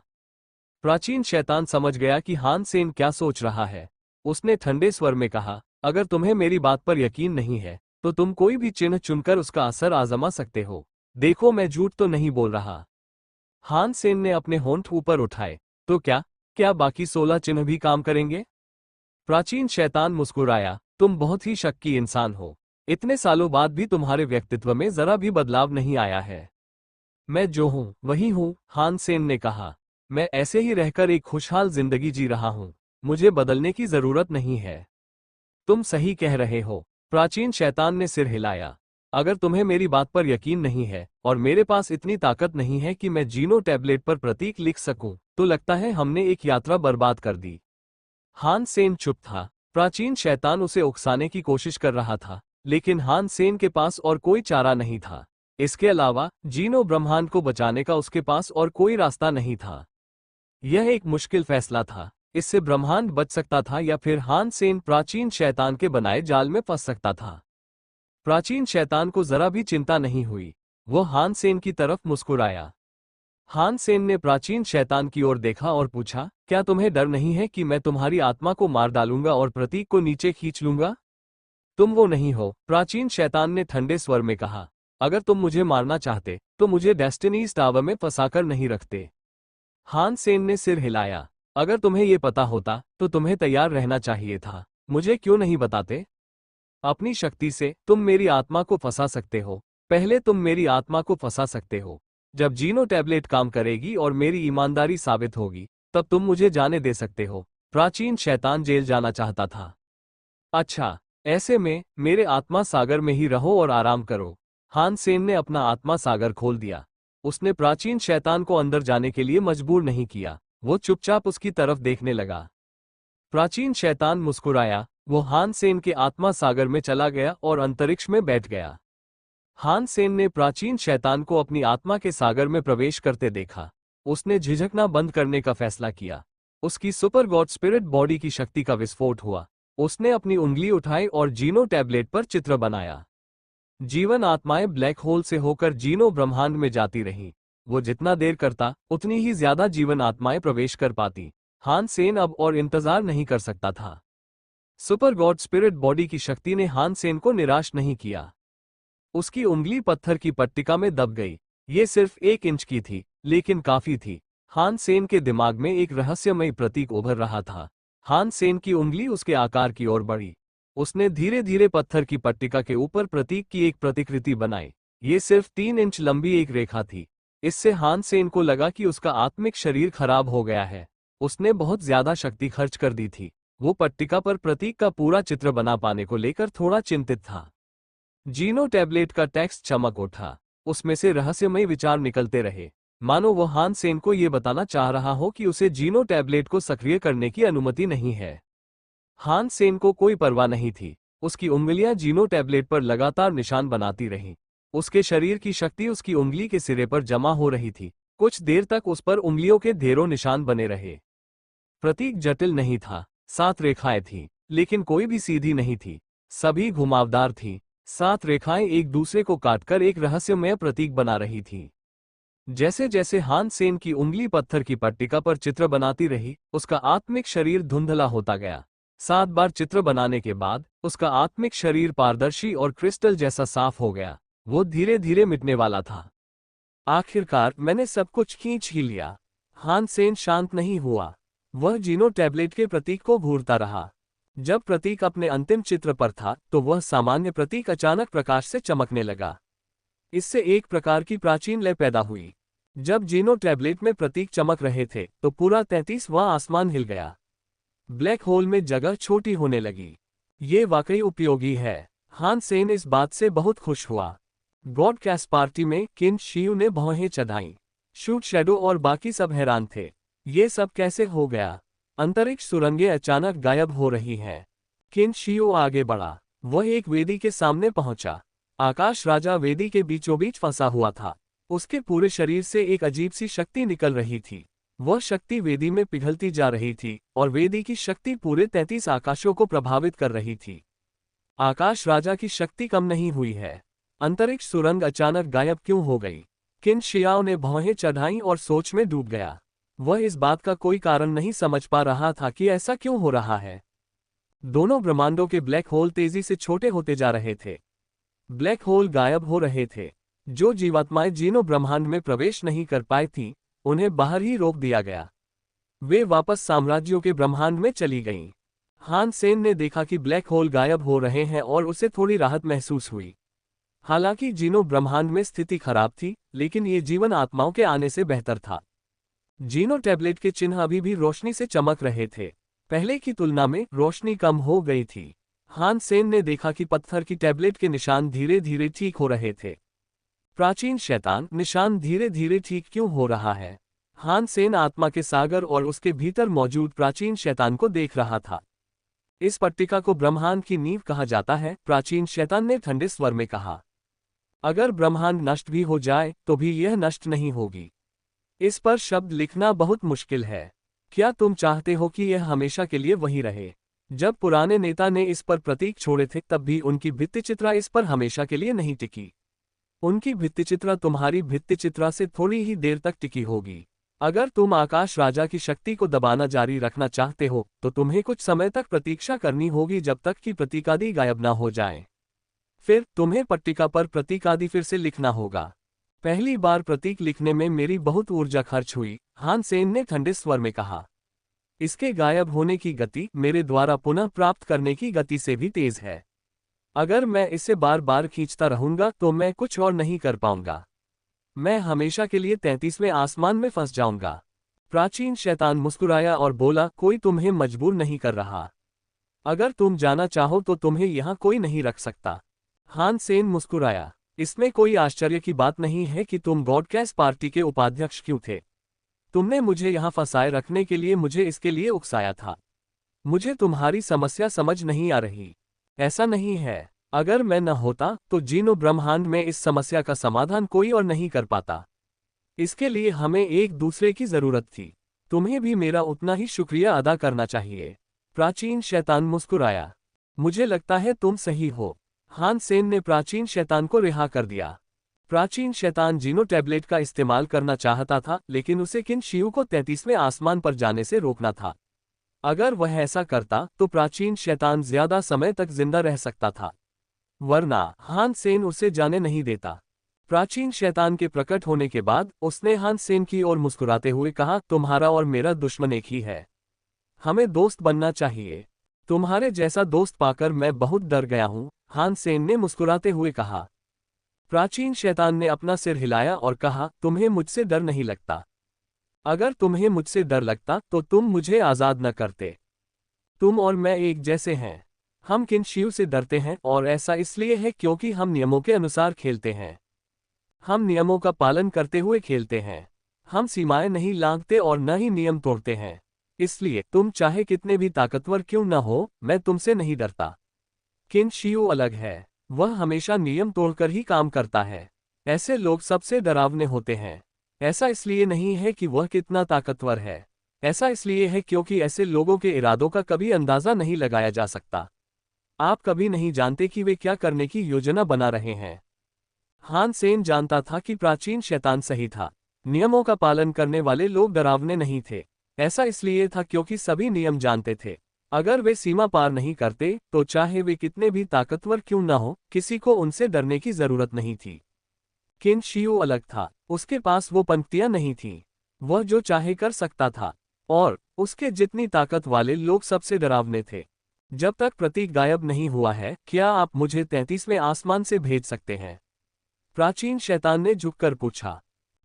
प्राचीन शैतान समझ गया कि हान सेन क्या सोच रहा है। उसने ठंडे स्वर में कहा, अगर तुम्हें मेरी बात पर यकीन नहीं है तो तुम कोई भी चिन्ह चुनकर उसका असर आजमा सकते हो। देखो, मैं झूठ तो नहीं बोल रहा। हान सेन ने अपने होंठ ऊपर उठाए। तो क्या बाकी 16 चिन्ह भी काम करेंगे? प्राचीन शैतान मुस्कुराया, तुम बहुत ही शक्की इंसान हो। इतने सालों बाद भी तुम्हारे व्यक्तित्व में जरा भी बदलाव नहीं आया है। मैं जो हूं वही हूं, हान सेन ने कहा। मैं ऐसे ही रहकर एक खुशहाल जिंदगी जी रहा हूं। मुझे बदलने की जरूरत नहीं है। तुम सही कह रहे हो। प्राचीन शैतान ने सिर हिलाया। अगर तुम्हें मेरी बात पर यकीन नहीं है और मेरे पास इतनी ताकत नहीं है कि मैं जीनो टैबलेट पर प्रतीक लिख सकूं, तो लगता है हमने एक यात्रा बर्बाद कर दी। हान सेन चुप था। प्राचीन शैतान उसे उकसाने की कोशिश कर रहा था, लेकिन हान सेन के पास और कोई चारा नहीं था। इसके अलावा जीनो ब्रह्मांड को बचाने का उसके पास और कोई रास्ता नहीं था। यह एक मुश्किल फैसला था। इससे ब्रह्मांड बच सकता था या फिर हान सेन प्राचीन शैतान के बनाए जाल में फंस सकता था। प्राचीन शैतान को जरा भी चिंता नहीं हुई। वो हान सेन की तरफ मुस्कुराया। हान सेन ने प्राचीन शैतान की ओर देखा और पूछा, क्या तुम्हें डर नहीं है कि मैं तुम्हारी आत्मा को मार डालूंगा और प्रतीक को नीचे खींच लूंगा? तुम वो नहीं हो, प्राचीन शैतान ने ठंडे स्वर में कहा। अगर तुम मुझे मारना चाहते तो मुझे डेस्टिनीज टावर में फंसाकर नहीं रखते। हान सेन ने सिर हिलाया। अगर तुम्हें ये पता होता तो तुम्हें तैयार रहना चाहिए था। मुझे क्यों नहीं बताते? अपनी शक्ति से तुम मेरी आत्मा को फंसा सकते हो। पहले तुम मेरी आत्मा को फंसा सकते हो। जब जीनो टैबलेट काम करेगी और मेरी ईमानदारी साबित होगी, तब तुम मुझे जाने दे सकते हो। प्राचीन शैतान जेल जाना चाहता था। अच्छा, ऐसे में मेरे आत्मा सागर में ही रहो और आराम करो। हान सेन ने अपना आत्मा सागर खोल दिया। उसने प्राचीन शैतान को अंदर जाने के लिए मजबूर नहीं किया। वो चुपचाप उसकी तरफ देखने लगा। प्राचीन शैतान मुस्कुराया। वो हान सेन के आत्मा सागर में चला गया और अंतरिक्ष में बैठ गया। हान सेन ने प्राचीन शैतान को अपनी आत्मा के सागर में प्रवेश करते देखा। उसने झिझकना बंद करने का फैसला किया। उसकी सुपर गॉड स्पिरिट बॉडी की शक्ति का विस्फोट हुआ। उसने अपनी उंगली उठाई और जीनो टैबलेट पर चित्र बनाया। जीवन आत्माएं ब्लैक होल से होकर जीनो ब्रह्मांड में जाती रहीं। वो जितना देर करता उतनी ही ज्यादा जीवन आत्माएं प्रवेश कर पाती। हान सेन अब और इंतजार नहीं कर सकता था। सुपर गॉड स्पिरिट बॉडी की शक्ति ने हान सेन को निराश नहीं किया। उसकी उंगली पत्थर की पट्टिका में दब गई। ये सिर्फ 1 इंच की थी, लेकिन काफी थी। हान सेन के दिमाग में एक रहस्यमयी प्रतीक उभर रहा था। हान सेन की उंगली उसके आकार की ओर बढ़ी। उसने धीरे धीरे पत्थर की पट्टिका के ऊपर प्रतीक की एक प्रतिकृति बनाई। ये सिर्फ 3 इंच लंबी एक रेखा थी। इससे हान सेन को लगा कि उसका आत्मिक शरीर खराब हो गया है। उसने बहुत ज्यादा शक्ति खर्च कर दी थी। वो पट्टिका पर प्रतीक का पूरा चित्र बना पाने को लेकर थोड़ा चिंतित था। जीनो टैबलेट का टेक्स्ट चमक उठा। उसमें से रहस्यमय विचार निकलते रहे, मानो वो हान सेन को ये बताना चाह रहा हो कि उसे जीनो टैबलेट को सक्रिय करने की अनुमति नहीं है। हान सेन को कोई परवाह नहीं थी। उसकी उंगलियां जीनो टैबलेट पर लगातार निशान बनाती रहीं। उसके शरीर की शक्ति उसकी उंगली के सिरे पर जमा हो रही थी। कुछ देर तक उस पर उंगलियों के ढेरों निशान बने रहे। प्रतीक जटिल नहीं था। 7 रेखाएं थीं, लेकिन कोई भी सीधी नहीं थी। सभी घुमावदार थीं। 7 रेखाएं एक दूसरे को काटकर एक रहस्यमय प्रतीक बना रही थीं। जैसे जैसे हान सेन की उंगली पत्थर की पट्टिका पर चित्र बनाती रही, उसका आत्मिक शरीर धुंधला होता गया। 7 बार चित्र बनाने के बाद उसका आत्मिक शरीर पारदर्शी और क्रिस्टल जैसा साफ हो गया। वो धीरे धीरे मिटने वाला था। आखिरकार मैंने सब कुछ खींच ही लिया। हान सेन शांत नहीं हुआ। वह जीनो टैबलेट के प्रतीक को घूरता रहा। जब प्रतीक अपने अंतिम चित्र पर था तो वह सामान्य प्रतीक अचानक प्रकाश से चमकने लगा। इससे एक प्रकार की प्राचीन लय पैदा हुई। जब जीनो टैबलेट में प्रतीक चमक रहे थे तो पूरा 33वां आसमान हिल गया। ब्लैक होल में जगह छोटी होने लगी। ये वाकई उपयोगी है। हान सेन इस बात से बहुत खुश हुआ। ब्रॉडकास्ट पार्टी में किन शियू ने भौहें चढ़ाईं। शूट शैडो और बाकी सब हैरान थे। ये सब कैसे हो गया? अंतरिक्ष सुरंगें अचानक गायब हो रही हैं। किन शियू आगे बढ़ा। वह एक वेदी के सामने पहुंचा। आकाश राजा वेदी के बीचों बीच फंसा हुआ था। उसके पूरे शरीर से एक अजीब सी शक्ति निकल रही थी। वह शक्ति वेदी में पिघलती जा रही थी और वेदी की शक्ति पूरे 33 आकाशों को प्रभावित कर रही थी। आकाश राजा की शक्ति कम नहीं हुई है। अंतरिक्ष सुरंग अचानक गायब क्यों हो गई? किन शियाओं ने भौहें चढ़ाईं और सोच में डूब गया। वह इस बात का कोई कारण नहीं समझ पा रहा था कि ऐसा क्यों हो रहा है। दोनों ब्रह्मांडों के ब्लैक होल तेजी से छोटे होते जा रहे थे। ब्लैक होल गायब हो रहे थे। जो जीवात्माएं जीनो ब्रह्मांड में प्रवेश नहीं कर पाई थीं, उन्हें बाहर ही रोक दिया गया। वे वापस साम्राज्यों के ब्रह्मांड में चली गईं। हान सेन ने देखा कि ब्लैक होल गायब हो रहे हैं और उसे थोड़ी राहत महसूस हुई। हालांकि जीनो ब्रह्मांड में स्थिति खराब थी, लेकिन ये जीवन आत्माओं के आने से बेहतर था। जीनो टैबलेट के चिन्ह अभी भी रोशनी से चमक रहे थे। पहले की तुलना में रोशनी कम हो गई थी। हान सेन ने देखा कि पत्थर की टैबलेट के निशान धीरे धीरे ठीक हो रहे थे। प्राचीन शैतान निशान धीरे धीरे ठीक क्यों हो रहा है? हान सेन आत्मा के सागर और उसके भीतर मौजूद प्राचीन शैतान को देख रहा था। इस पट्टिका को ब्रह्मांड की नींव कहा जाता है, प्राचीन शैतान ने ठंडे स्वर में कहा। अगर ब्रह्मांड नष्ट भी हो जाए तो भी यह नष्ट नहीं होगी। इस पर शब्द लिखना बहुत मुश्किल है। क्या तुम चाहते हो कि यह हमेशा के लिए वही रहे? जब पुराने नेता ने इस पर प्रतीक छोड़े थे तब भी उनकी भित्तिचित्रा इस पर हमेशा के लिए नहीं टिकी। उनकी भित्तिचित्रा तुम्हारी भित्तिचित्रा से थोड़ी ही देर तक टिकी होगी। अगर तुम आकाश राजा की शक्ति को दबाना जारी रखना चाहते हो तो तुम्हें कुछ समय तक प्रतीक्षा करनी होगी जब तक कि प्रतीकादि गायब ना हो जाएं। फिर तुम्हें पट्टिका पर प्रतीक आदि फिर से लिखना होगा। पहली बार प्रतीक लिखने में मेरी बहुत ऊर्जा खर्च हुई, हान सेन ने ठंडे स्वर में कहा। इसके गायब होने की गति मेरे द्वारा पुनः प्राप्त करने की गति से भी तेज है। अगर मैं इसे बार बार खींचता रहूंगा तो मैं कुछ और नहीं कर पाऊंगा। मैं हमेशा के लिए 33वें आसमान में फंस जाऊंगा। प्राचीन शैतान मुस्कुराया और बोला, कोई तुम्हें मजबूर नहीं कर रहा। अगर तुम जाना चाहो तो तुम्हें यहां कोई नहीं रख सकता। हान सेन मुस्कुराया। इसमें कोई आश्चर्य की बात नहीं है कि तुम ब्रॉडकास्ट पार्टी के उपाध्यक्ष क्यों थे। तुमने मुझे यहां फंसाए रखने के लिए मुझे इसके लिए उकसाया था। मुझे तुम्हारी समस्या समझ नहीं आ रही। ऐसा नहीं है। अगर मैं न होता तो जीनो ब्रह्मांड में इस समस्या का समाधान कोई और नहीं कर पाता। इसके लिए हमें एक दूसरे की जरूरत थी। तुम्हें भी मेरा उतना ही शुक्रिया अदा करना चाहिए। प्राचीन शैतान मुस्कुराया। मुझे लगता है तुम सही हो। हान सेन ने प्राचीन शैतान को रिहा कर दिया। प्राचीन शैतान जीनो टैबलेट का इस्तेमाल करना चाहता था, लेकिन उसे किन शियू को 33वें आसमान पर जाने से रोकना था। अगर वह ऐसा करता तो प्राचीन शैतान ज्यादा समय तक जिंदा रह सकता था, वरना हान सेन उसे जाने नहीं देता। प्राचीन शैतान के प्रकट होने के बाद उसने हान सेन की ओर मुस्कुराते हुए कहा, तुम्हारा और मेरा दुश्मन एक ही है। हमें दोस्त बनना चाहिए। तुम्हारे जैसा दोस्त पाकर मैं बहुत डर गया हूं, हान सेन ने मुस्कुराते हुए कहा। प्राचीन शैतान ने अपना सिर हिलाया और कहा, तुम्हें मुझसे डर नहीं लगता। अगर तुम्हें मुझसे डर लगता तो तुम मुझे आजाद न करते। तुम और मैं एक जैसे हैं। हम किनशियू से डरते हैं और ऐसा इसलिए है क्योंकि हम नियमों के अनुसार खेलते हैं। हम नियमों का पालन करते हुए खेलते हैं। हम सीमाएं नहीं लांघते और न ही नियम तोड़ते हैं। इसलिए तुम चाहे कितने भी ताकतवर क्यों न हो, मैं तुमसे नहीं डरता। किनशियू अलग है। वह हमेशा नियम तोड़कर ही काम करता है। ऐसे लोग सबसे डरावने होते हैं। ऐसा इसलिए नहीं है कि वह कितना ताकतवर है। ऐसा इसलिए है क्योंकि ऐसे लोगों के इरादों का कभी अंदाजा नहीं लगाया जा सकता। आप कभी नहीं जानते कि वे क्या करने की योजना बना रहे हैं। हान सेन जानता था कि प्राचीन शैतान सही था। नियमों का पालन करने वाले लोग डरावने नहीं थे। ऐसा इसलिए था क्योंकि सभी नियम जानते थे। अगर वे सीमा पार नहीं करते तो चाहे वे कितने भी ताकतवर क्यों न हो, किसी को उनसे डरने की जरूरत नहीं थी। किनशियू अलग था। उसके पास वो पंक्तियां नहीं थीं। वह जो चाहे कर सकता था। और उसके जितनी ताकत वाले लोग सबसे डरावने थे। जब तक प्रतीक गायब नहीं हुआ है, क्या आप मुझे 33वें आसमान से भेज सकते हैं? प्राचीन शैतान ने झुककर पूछा।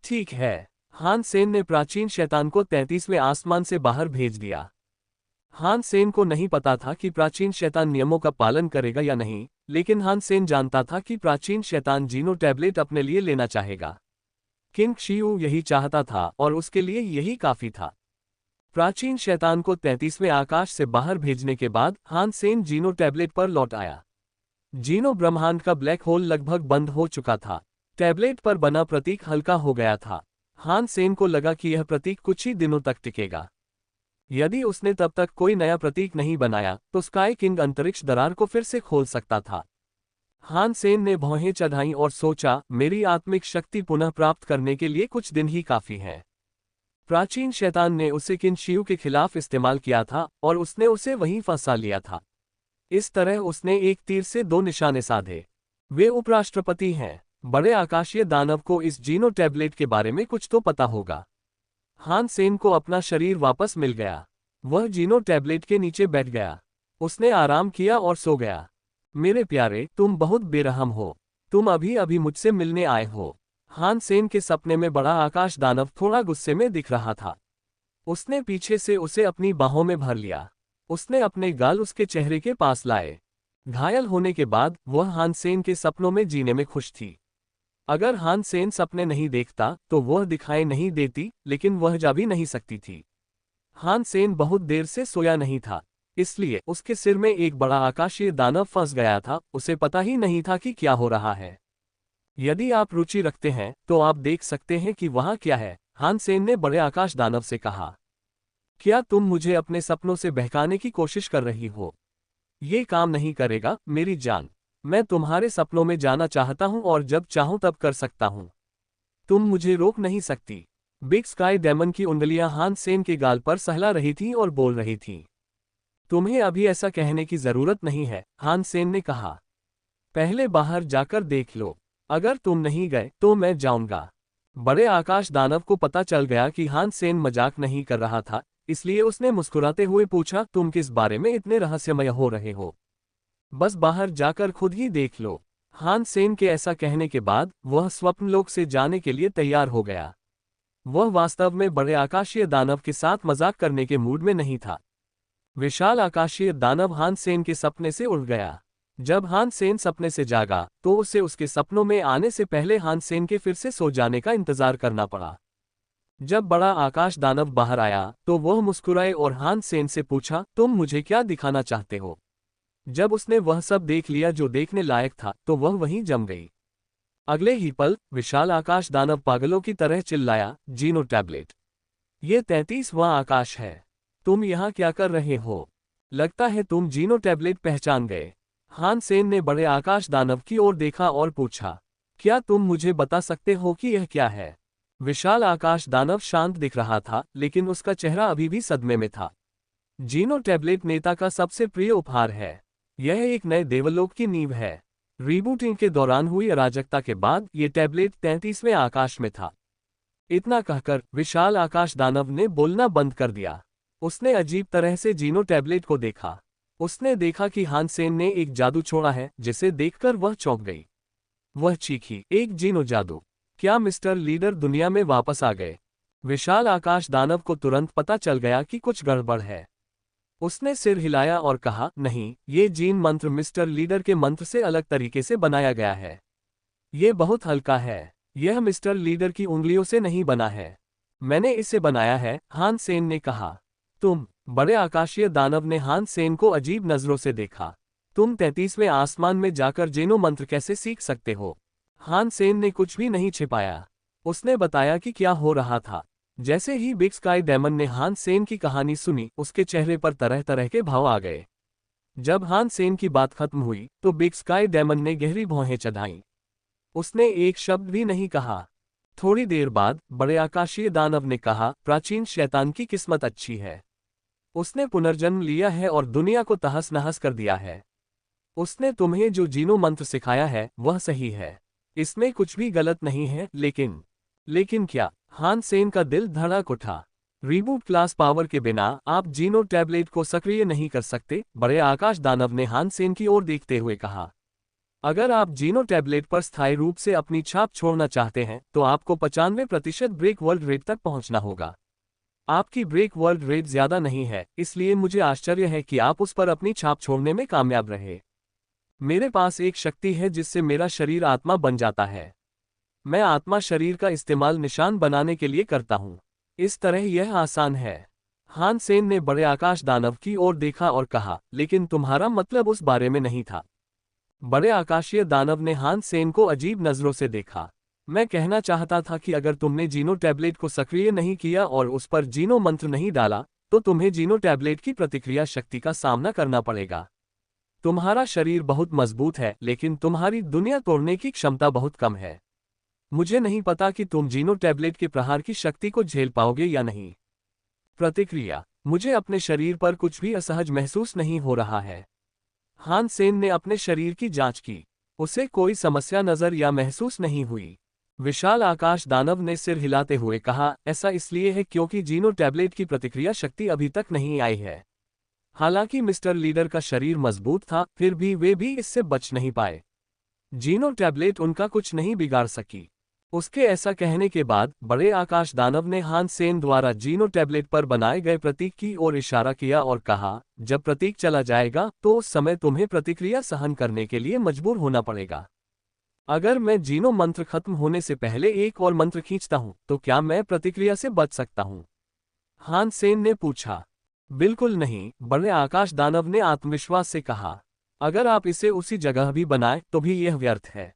ठीक है। हान सेन ने प्राचीन शैतान को 33वें आसमान से बाहर भेज दिया। हान सेन को नहीं पता था कि प्राचीन शैतान नियमों का पालन करेगा या नहीं, लेकिन हान सेन जानता था कि प्राचीन शैतान जीनो टैबलेट अपने लिए लेना चाहेगा। किंग शियू यही चाहता था और उसके लिए यही काफी था। प्राचीन शैतान को 33वें आकाश से बाहर भेजने के बाद हान सेन जीनो टैबलेट पर लौट आया। जीनो ब्रह्मांड का ब्लैक होल लगभग बंद हो चुका था। टैबलेट पर बना प्रतीक हल्का हो गया था। हान सेन को लगा कि यह प्रतीक कुछ ही दिनों तक टिकेगा। यदि उसने तब तक कोई नया प्रतीक नहीं बनाया तो स्काई किंग अंतरिक्ष दरार को फिर से खोल सकता था। हान सेन ने भौहें चढ़ाईं और सोचा, मेरी आत्मिक शक्ति पुनः प्राप्त करने के लिए कुछ दिन ही काफी है। प्राचीन शैतान ने उसे किनशियू के खिलाफ इस्तेमाल किया था और उसने उसे वहीं फंसा लिया था। इस तरह उसने एक तीर से दो निशाने साधे। वे उपराष्ट्रपति हैं। बड़े आकाशीय दानव को इस जीनो टैबलेट के बारे में कुछ तो पता होगा। हान सेन को अपना शरीर वापस मिल गया। वह जीनो टैबलेट के नीचे बैठ गया। उसने आराम किया और सो गया। मेरे प्यारे, तुम बहुत बेरहम हो। तुम अभी अभी मुझसे मिलने आए हो। हान सेन के सपने में बड़ा आकाश दानव थोड़ा गुस्से में दिख रहा था। उसने पीछे से उसे अपनी बाहों में भर लिया। उसने अपने गाल उसके चेहरे के पास लाए। घायल होने के बाद वह हान सेन के सपनों में जीने में खुश थी। अगर हान सेन सपने नहीं देखता तो वह दिखाई नहीं देती, लेकिन वह जा भी नहीं सकती थी। हान सेन बहुत देर से सोया नहीं था, इसलिए उसके सिर में एक बड़ा आकाशीय दानव फंस गया था। उसे पता ही नहीं था कि क्या हो रहा है। यदि आप रुचि रखते हैं तो आप देख सकते हैं कि वहां क्या है, हान सेन ने बड़े आकाश दानव से कहा। क्या तुम मुझे अपने सपनों से बहकाने की कोशिश कर रही हो? ये काम नहीं करेगा मेरी जान। मैं तुम्हारे सपनों में जाना चाहता हूं और जब चाहूं तब कर सकता हूं। तुम मुझे रोक नहीं सकती। बिग स्काई डेमन की उंगलियां हान सेन के गाल पर सहला रही थीं और बोल रही थीं। तुम्हें अभी ऐसा कहने की जरूरत नहीं है, हान सेन ने कहा। पहले बाहर जाकर देख लो। अगर तुम नहीं गए तो मैं जाऊंगा। बड़े आकाश दानव को पता चल गया कि हान सेन मजाक नहीं कर रहा था, इसलिए उसने मुस्कुराते हुए पूछा, तुम किस बारे में इतने रहस्यमय हो रहे हो? बस बाहर जाकर खुद ही देख लो। हान सेन के ऐसा कहने के बाद वह स्वप्नलोक से जाने के लिए तैयार हो गया। वह वास्तव में बड़े आकाशीय दानव के साथ मजाक करने के मूड में नहीं था। विशाल आकाशीय दानव हान सेन के सपने से उड़ गया। जब हान सेन सपने से जागा तो उसे उसके सपनों में आने से पहले हान सेन के फिर से सो जाने का इंतजार करना पड़ा। जब बड़ा आकाश दानव बाहर आया तो वह मुस्कुराए और हान सेन से पूछा, तुम मुझे क्या दिखाना चाहते हो? जब उसने वह सब देख लिया जो देखने लायक था तो वह वहीं जम गई। अगले ही पल विशाल आकाश दानव पागलों की तरह चिल्लाया, जीनो टैबलेट, ये 33वां आकाश है। तुम यहाँ क्या कर रहे हो? लगता है तुम जीनो टैबलेट पहचान गए। हान सेन ने बड़े आकाश दानव की ओर देखा और पूछा, क्या तुम मुझे बता सकते हो कि यह क्या है? विशाल आकाश दानव शांत दिख रहा था, लेकिन उसका चेहरा अभी भी सदमे में था। जीनो टैबलेट नेता का सबसे प्रिय उपहार है। यह एक नए देवलोक की नींव है। रीबूटिंग के दौरान हुई अराजकता के बाद ये टैबलेट 33वें आकाश में था। इतना कहकर विशाल आकाश दानव ने बोलना बंद कर दिया। उसने अजीब तरह से जीनो टैबलेट को देखा। उसने देखा कि हान सेन ने एक जादू छोड़ा है, जिसे देखकर वह चौंक गई। वह चीखी, एक जीनो जादू? क्या मिस्टर लीडर दुनिया में वापस आ गए? विशाल आकाश दानव को तुरंत पता चल गया कि कुछ गड़बड़ है। उसने सिर हिलाया और कहा, नहीं, ये जीन मंत्र मिस्टर लीडर के मंत्र से अलग तरीके से बनाया गया है। ये बहुत हल्का है। यह मिस्टर लीडर की उंगलियों से नहीं बना है। मैंने इसे बनाया है, हान सेन ने कहा। तुम? बड़े आकाशीय दानव ने हान सेन को अजीब नजरों से देखा। तुम 33वें आसमान में जाकर जेनो मंत्र कैसे सीख सकते हो? हान सेन ने कुछ भी नहीं छिपाया। उसने बताया कि क्या हो रहा था। जैसे ही बिग स्काई डेमन ने हान सेन की कहानी सुनी, उसके चेहरे पर तरह तरह के भाव आ गए। जब हान सेन की बात खत्म हुई तो बिग स्काई डेमन ने गहरी भौहें चढ़ाईं। उसने एक शब्द भी नहीं कहा। थोड़ी देर बाद बड़े आकाशीय दानव ने कहा, प्राचीन शैतान की किस्मत अच्छी है। उसने पुनर्जन्म लिया है और दुनिया को तहस नहस कर दिया है। उसने तुम्हें जो जीनो मंत्र सिखाया है वह सही है। इसमें कुछ भी गलत नहीं है, लेकिन क्या? हान सेन का दिल धड़क उठा। रीबूट क्लास पावर के बिना आप जीनो टैबलेट को सक्रिय नहीं कर सकते, बड़े आकाश दानव ने हान सेन की ओर देखते हुए कहा। अगर आप जीनो टैबलेट पर स्थायी रूप से अपनी छाप छोड़ना चाहते हैं तो आपको 95% ब्रेक वर्ल्ड रेट तक पहुंचना होगा। आपकी ब्रेक वर्ल्ड रेट ज्यादा नहीं है, इसलिए मुझे आश्चर्य है कि आप उस पर अपनी छाप छोड़ने में कामयाब रहे। मेरे पास एक शक्ति है जिससे मेरा शरीर आत्मा बन जाता है। मैं आत्मा शरीर का इस्तेमाल निशान बनाने के लिए करता हूं। इस तरह यह आसान है। हान सेन ने बड़े आकाश दानव की ओर देखा और कहा, लेकिन तुम्हारा मतलब उस बारे में नहीं था। बड़े आकाशीय दानव ने हान सेन को अजीब नजरों से देखा। मैं कहना चाहता था कि अगर तुमने जीनो टैबलेट को सक्रिय नहीं किया और उस पर जीनो मंत्र नहीं डाला तो तुम्हें जीनो टैबलेट की प्रतिक्रिया शक्ति का सामना करना पड़ेगा। तुम्हारा शरीर बहुत मजबूत है, लेकिन तुम्हारी दुनिया तोड़ने की क्षमता बहुत कम है। मुझे नहीं पता कि तुम जीनो टैबलेट के प्रहार की शक्ति को झेल पाओगे या नहीं। प्रतिक्रिया? मुझे अपने शरीर पर कुछ भी असहज महसूस नहीं हो रहा है। हान सेन ने अपने शरीर की जांच की। उसे कोई समस्या नजर या महसूस नहीं हुई। विशाल आकाश दानव ने सिर हिलाते हुए कहा, ऐसा इसलिए है क्योंकि जीनो टैबलेट की प्रतिक्रिया शक्ति अभी तक नहीं आई है। हालांकि मिस्टर लीडर का शरीर मजबूत था, फिर भी वे भी इससे बच नहीं पाए। जीनो टैबलेट उनका कुछ नहीं बिगाड़ सकी। उसके ऐसा कहने के बाद बड़े आकाश दानव ने हान सेन द्वारा जीनो टैबलेट पर बनाए गए प्रतीक की ओर इशारा किया और कहा, जब प्रतीक चला जाएगा तो उस समय तुम्हें प्रतिक्रिया सहन करने के लिए मजबूर होना पड़ेगा। अगर मैं जीनो मंत्र खत्म होने से पहले एक और मंत्र खींचता हूं तो क्या मैं प्रतिक्रिया से बच सकता हूं? हान सेन ने पूछा। बिल्कुल नहीं, बड़े आकाश दानव ने आत्मविश्वास से कहा। अगर आप इसे उसी जगह भी बनाए तो भी यह व्यर्थ है।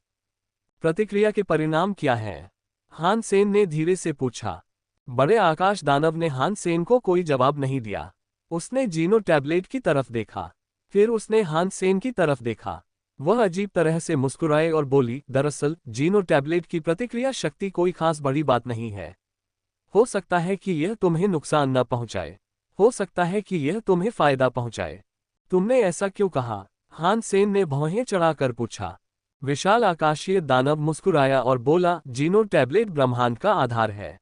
प्रतिक्रिया के परिणाम क्या हैं? हान सेन ने धीरे से पूछा। बड़े आकाश दानव ने हान सेन को कोई जवाब नहीं दिया। उसने जीनो टैबलेट की तरफ देखा। फिर उसने हान सेन की तरफ देखा। वह अजीब तरह से मुस्कुराए और बोली, दरअसल जीनो टैबलेट की प्रतिक्रिया शक्ति कोई खास बड़ी बात नहीं है। हो सकता है कि यह तुम्हें नुकसान न पहुंचाए, हो सकता है कि यह तुम्हें फायदा पहुंचाए। तुमने ऐसा क्यों कहा? हान सेन ने भौहें चढ़ाकर पूछा। विशाल आकाशीय दानव मुस्कुराया और बोला, जीनो टैबलेट ब्रह्मांड का आधार है।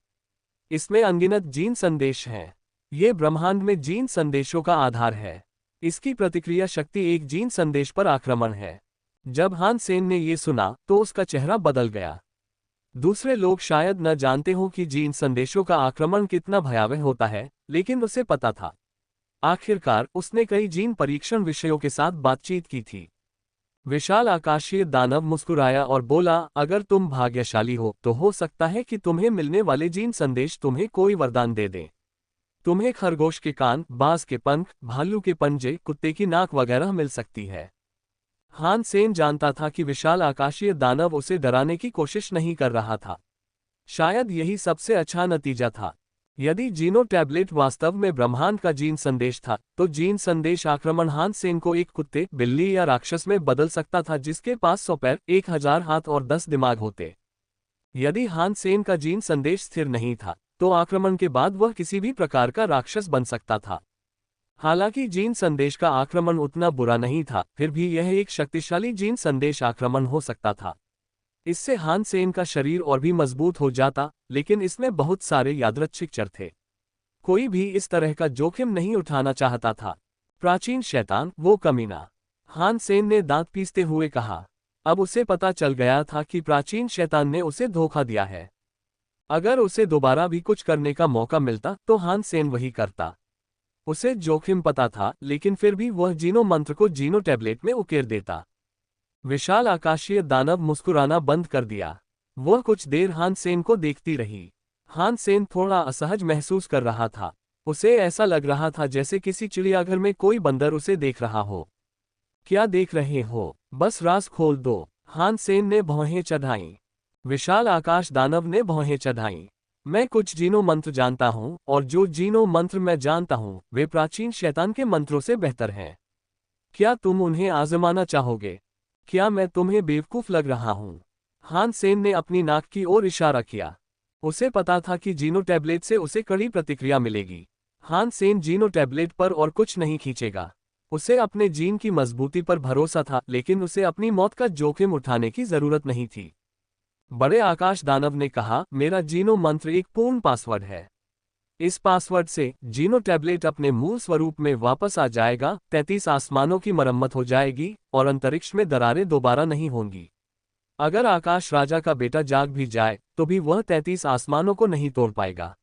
इसमें अनगिनत जीन संदेश हैं। ये ब्रह्मांड में जीन संदेशों का आधार है। इसकी प्रतिक्रिया शक्ति एक जीन संदेश पर आक्रमण है। जब हान सेन ने ये सुना तो उसका चेहरा बदल गया। दूसरे लोग शायद न जानते हो कि जीन संदेशों का आक्रमण कितना भयावह होता है, लेकिन उसे पता था। आखिरकार उसने कई जीन परीक्षण विषयों के साथ बातचीत की थी। विशाल आकाशीय दानव मुस्कुराया और बोला, अगर तुम भाग्यशाली हो तो हो सकता है कि तुम्हें मिलने वाले जीन संदेश तुम्हें कोई वरदान दे दें। तुम्हें खरगोश के कान, बाज के पंख, भालू के पंजे, कुत्ते की नाक वगैरह मिल सकती है। हान सेन जानता था कि विशाल आकाशीय दानव उसे डराने की कोशिश नहीं कर रहा था। शायद यही सबसे अच्छा नतीजा था। यदि जीनो टैबलेट वास्तव में ब्रह्मांड का जीन संदेश था तो जीन संदेश आक्रमण हान सेन को एक कुत्ते, बिल्ली या राक्षस में बदल सकता था जिसके पास 100 पैर, 1000 हाथ और 10 दिमाग होते। यदि हान सेन का जीन संदेश स्थिर नहीं था तो आक्रमण के बाद वह किसी भी प्रकार का राक्षस बन सकता था। हालांकि जीन संदेश का आक्रमण उतना बुरा नहीं था, फिर भी यह एक शक्तिशाली जीन संदेश आक्रमण हो सकता था। इससे हान सेन का शरीर और भी मजबूत हो जाता, लेकिन इसमें बहुत सारे यादृच्छिक चर थे। कोई भी इस तरह का जोखिम नहीं उठाना चाहता था। प्राचीन शैतान, वो कमीना, हान सेन ने दांत पीसते हुए कहा। अब उसे पता चल गया था कि प्राचीन शैतान ने उसे धोखा दिया है। अगर उसे दोबारा भी कुछ करने का मौका मिलता तो हान सेन वही करता। उसे जोखिम पता था, लेकिन फिर भी वह जीनो मंत्र को जीनो टैबलेट में उकेर देता। विशाल आकाशीय दानव मुस्कुराना बंद कर दिया। वह कुछ देर हान सेन को देखती रही। हान सेन थोड़ा असहज महसूस कर रहा था। उसे ऐसा लग रहा था जैसे किसी चिड़ियाघर में कोई बंदर उसे देख रहा हो। क्या देख रहे हो? बस राज खोल दो। हान सेन ने भौहें चढ़ाईं। विशाल आकाश दानव ने भौहें चढ़ाईं। मैं कुछ जीनो मंत्र जानता हूँ, और जो जीनो मंत्र मैं जानता हूँ वे प्राचीन शैतान के मंत्रों से बेहतर हैं। क्या तुम उन्हें आजमाना चाहोगे? क्या मैं तुम्हें बेवकूफ लग रहा हूँ? हान सेन ने अपनी नाक की ओर इशारा किया। उसे पता था कि जीनो टैबलेट से उसे कड़ी प्रतिक्रिया मिलेगी। हान सेन जीनो टैबलेट पर और कुछ नहीं खींचेगा। उसे अपने जीन की मजबूती पर भरोसा था, लेकिन उसे अपनी मौत का जोखिम उठाने की जरूरत नहीं थी। बड़े आकाश दानव ने कहा, मेरा जीनो मंत्र एक पूर्ण पासवर्ड है। इस पासवर्ड से जीनो टैबलेट अपने मूल स्वरूप में वापस आ जाएगा, 33 आसमानों की मरम्मत हो जाएगी, और अंतरिक्ष में दरारें दोबारा नहीं होंगी। अगर आकाश राजा का बेटा जाग भी जाए तो भी वह 33 आसमानों को नहीं तोड़ पाएगा।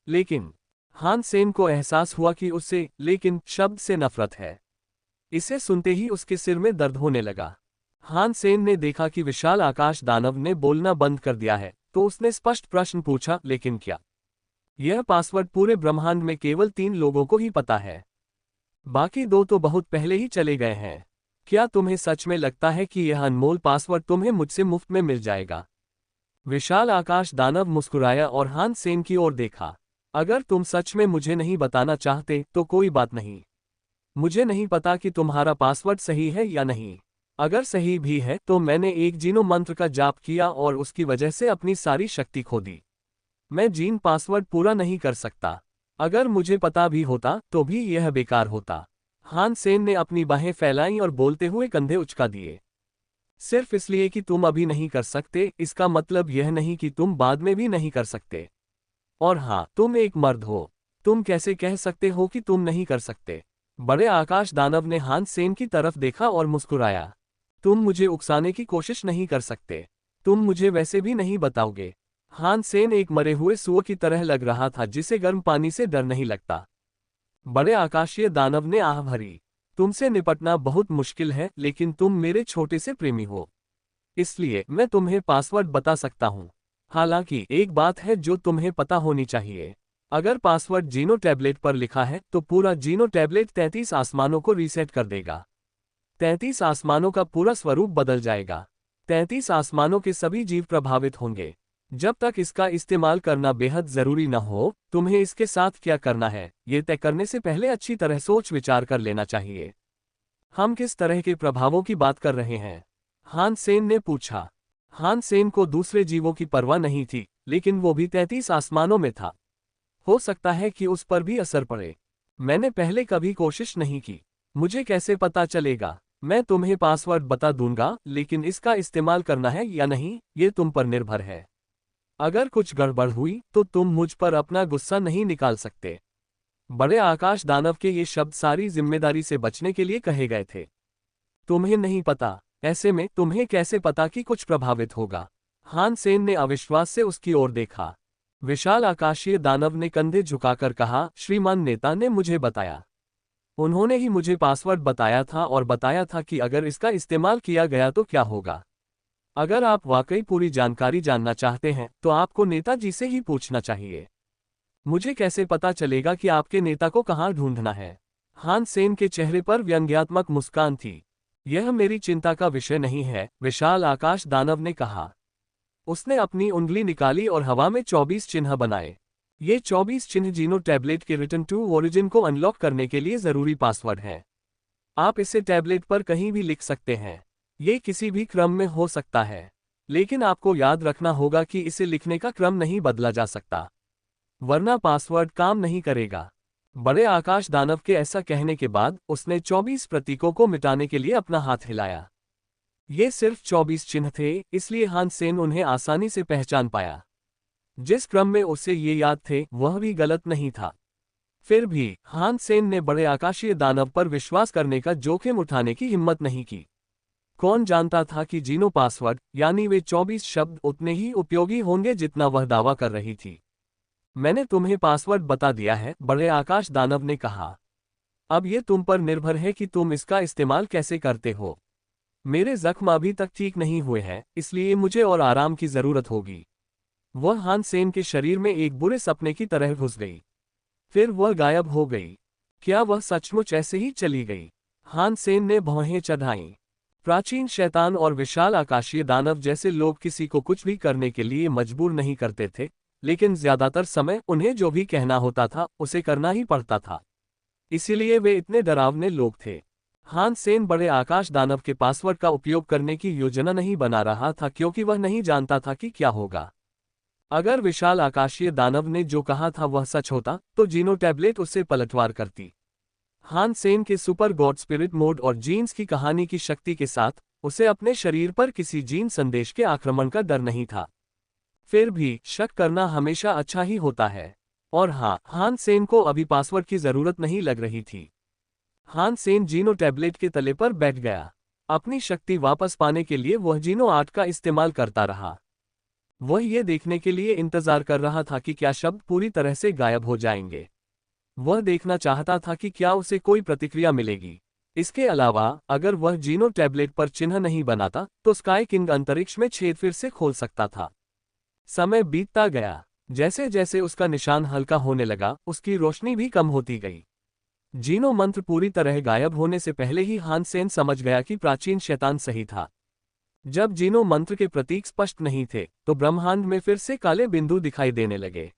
लेकिन हान सेन को एहसास हुआ कि उससे लेकिन शब्द से नफरत है। इसे सुनते ही उसके सिर में दर्द होने लगा। हान सेन ने देखा कि विशाल आकाश दानव ने बोलना बंद कर दिया है, तो उसने स्पष्ट प्रश्न पूछा, लेकिन क्या? यह पासवर्ड पूरे ब्रह्मांड में केवल 3 लोगों को ही पता है। बाकी 2 तो बहुत पहले ही चले गए हैं। क्या तुम्हें सच में लगता है कि यह अनमोल पासवर्ड तुम्हें मुझसे मुफ्त में मिल जाएगा? विशाल आकाश दानव मुस्कुराया और हान सेन की ओर देखा। अगर तुम सच में मुझे नहीं बताना चाहते तो कोई बात नहीं। मुझे नहीं पता कि तुम्हारा पासवर्ड सही है या नहीं। अगर सही भी है तो मैंने एक जीनो मंत्र का जाप किया और उसकी वजह से अपनी सारी शक्ति खो दी। मैं जीन पासवर्ड पूरा नहीं कर सकता। अगर मुझे पता भी होता तो भी यह बेकार होता। हान सेन ने अपनी बाहें फैलाईं और बोलते हुए कंधे उचका दिए। सिर्फ इसलिए कि तुम अभी नहीं कर सकते, इसका मतलब यह नहीं कि तुम बाद में भी नहीं कर सकते। और हाँ, तुम एक मर्द हो। तुम कैसे कह सकते हो कि तुम नहीं कर सकते? बड़े आकाश दानव ने हान सेन की तरफ देखा और मुस्कुराया। तुम मुझे उकसाने की कोशिश नहीं कर सकते। तुम मुझे वैसे भी नहीं बताओगे। हान सेन एक मरे हुए सूअर की तरह लग रहा था जिसे गर्म पानी से डर नहीं लगता। बड़े आकाशीय दानव ने आह भरी। तुमसे निपटना बहुत मुश्किल है, लेकिन तुम मेरे छोटे से प्रेमी हो, इसलिए मैं तुम्हें पासवर्ड बता सकता हूँ। हालांकि एक बात है जो तुम्हें पता होनी चाहिए। अगर पासवर्ड जीनो टैबलेट पर लिखा है तो पूरा जीनो टैबलेट 33 आसमानों को रीसेट कर देगा। 33 आसमानों का पूरा स्वरूप बदल जाएगा। 33 आसमानों के सभी जीव प्रभावित होंगे। जब तक इसका इस्तेमाल करना बेहद जरूरी न हो, तुम्हें इसके साथ क्या करना है ये तय करने से पहले अच्छी तरह सोच विचार कर लेना चाहिए। हम किस तरह के प्रभावों की बात कर रहे हैं? हान सेन ने पूछा। हान सेन को दूसरे जीवों की परवाह नहीं थी, लेकिन वो भी 33 आसमानों में था। हो सकता है कि उस पर भी असर पड़े। मैंने पहले कभी कोशिश नहीं की। मुझे कैसे पता चलेगा? मैं तुम्हें पासवर्ड बता दूंगा, लेकिन इसका इस्तेमाल करना है या नहीं ये तुम पर निर्भर है। अगर कुछ गड़बड़ हुई तो तुम मुझ पर अपना गुस्सा नहीं निकाल सकते। बड़े आकाश दानव के ये शब्द सारी जिम्मेदारी से बचने के लिए कहे गए थे। तुम्हें नहीं पता, ऐसे में तुम्हें कैसे पता कि कुछ प्रभावित होगा? हान सेन ने अविश्वास से उसकी ओर देखा। विशाल आकाशीय दानव ने कंधे झुकाकर कहा, श्रीमान नेता ने मुझे बताया। उन्होंने ही मुझे पासवर्ड बताया था और बताया था कि अगर इसका इस्तेमाल किया गया तो क्या होगा। अगर आप वाकई पूरी जानकारी जानना चाहते हैं तो आपको नेताजी से ही पूछना चाहिए। मुझे कैसे पता चलेगा कि आपके नेता को कहाँ ढूंढना है? हान सेन के चेहरे पर व्यंग्यात्मक मुस्कान थी। यह मेरी चिंता का विषय नहीं है, विशाल आकाश दानव ने कहा। उसने अपनी उंगली निकाली और हवा में 24 चिन्ह बनाए। ये 24 चिन्ह जीनो टैबलेट के रिटर्न टू ओरिजिन को अनलॉक करने के लिए जरूरी पासवर्ड हैं। आप इसे टैबलेट पर कहीं भी लिख सकते हैं। ये किसी भी क्रम में हो सकता है, लेकिन आपको याद रखना होगा कि इसे लिखने का क्रम नहीं बदला जा सकता, वरना पासवर्ड काम नहीं करेगा। बड़े आकाश दानव के ऐसा कहने के बाद उसने 24 प्रतीकों को मिटाने के लिए अपना हाथ हिलाया। ये सिर्फ 24 चिन्ह थे, इसलिए हान सेन उन्हें आसानी से पहचान पाया। जिस क्रम में उसे ये याद थे वह भी गलत नहीं था। फिर भी हान सेन ने बड़े आकाशीय दानव पर विश्वास करने का जोखिम उठाने की हिम्मत नहीं की। कौन जानता था कि जीनो पासवर्ड यानी वे 24 शब्द उतने ही उपयोगी होंगे जितना वह दावा कर रही थी। मैंने तुम्हें पासवर्ड बता दिया है, बड़े आकाश दानव ने कहा। अब ये तुम पर निर्भर है कि तुम इसका इस्तेमाल कैसे करते हो। मेरे जख्म अभी तक ठीक नहीं हुए हैं, इसलिए मुझे और आराम की जरूरत होगी। वह हान सेन के शरीर में एक बुरे सपने की तरह घुस गई। फिर वह गायब हो गई। क्या वह सचमुच ऐसे ही चली गई? हान सेन ने भौहें चढ़ाईं। प्राचीन शैतान और विशाल आकाशीय दानव जैसे लोग किसी को कुछ भी करने के लिए मजबूर नहीं करते थे, लेकिन ज्यादातर समय उन्हें जो भी कहना होता था उसे करना ही पड़ता था। इसीलिए वे इतने डरावने लोग थे। हान सेन बड़े आकाश दानव के पासवर्ड का उपयोग करने की योजना नहीं बना रहा था, क्योंकि वह नहीं जानता था कि क्या होगा। अगर विशाल आकाशीय दानव ने जो कहा था वह सच होता, तो जीनो टैबलेट उससे पलटवार करती। हान सेन के सुपर गॉड स्पिरिट मोड और जीन्स की कहानी की शक्ति के साथ उसे अपने शरीर पर किसी जीन संदेश के आक्रमण का डर नहीं था। फिर भी शक करना हमेशा अच्छा ही होता है। और हाँ, हान सेन को अभी पासवर्ड की जरूरत नहीं लग रही थी। हान सेन जीनो टैबलेट के तले पर बैठ गया। अपनी शक्ति वापस पाने के लिए वह जीनो आर्ट का इस्तेमाल करता रहा। वह ये देखने के लिए इंतजार कर रहा था कि क्या शब्द पूरी तरह से गायब हो जाएंगे। वह देखना चाहता था कि क्या उसे कोई प्रतिक्रिया मिलेगी। इसके अलावा अगर वह जीनो टैबलेट पर चिन्ह नहीं बनाता तो स्काई किंग अंतरिक्ष में छेद फिर से खोल सकता था। समय बीतता गया। जैसे जैसे उसका निशान हल्का होने लगा, उसकी रोशनी भी कम होती गई। जीनो मंत्र पूरी तरह गायब होने से पहले ही हान सेन समझ गया कि प्राचीन शैतान सही था। जब जीनो मंत्र के प्रतीक स्पष्ट नहीं थे तो ब्रह्मांड में फिर से काले बिंदु दिखाई देने लगे।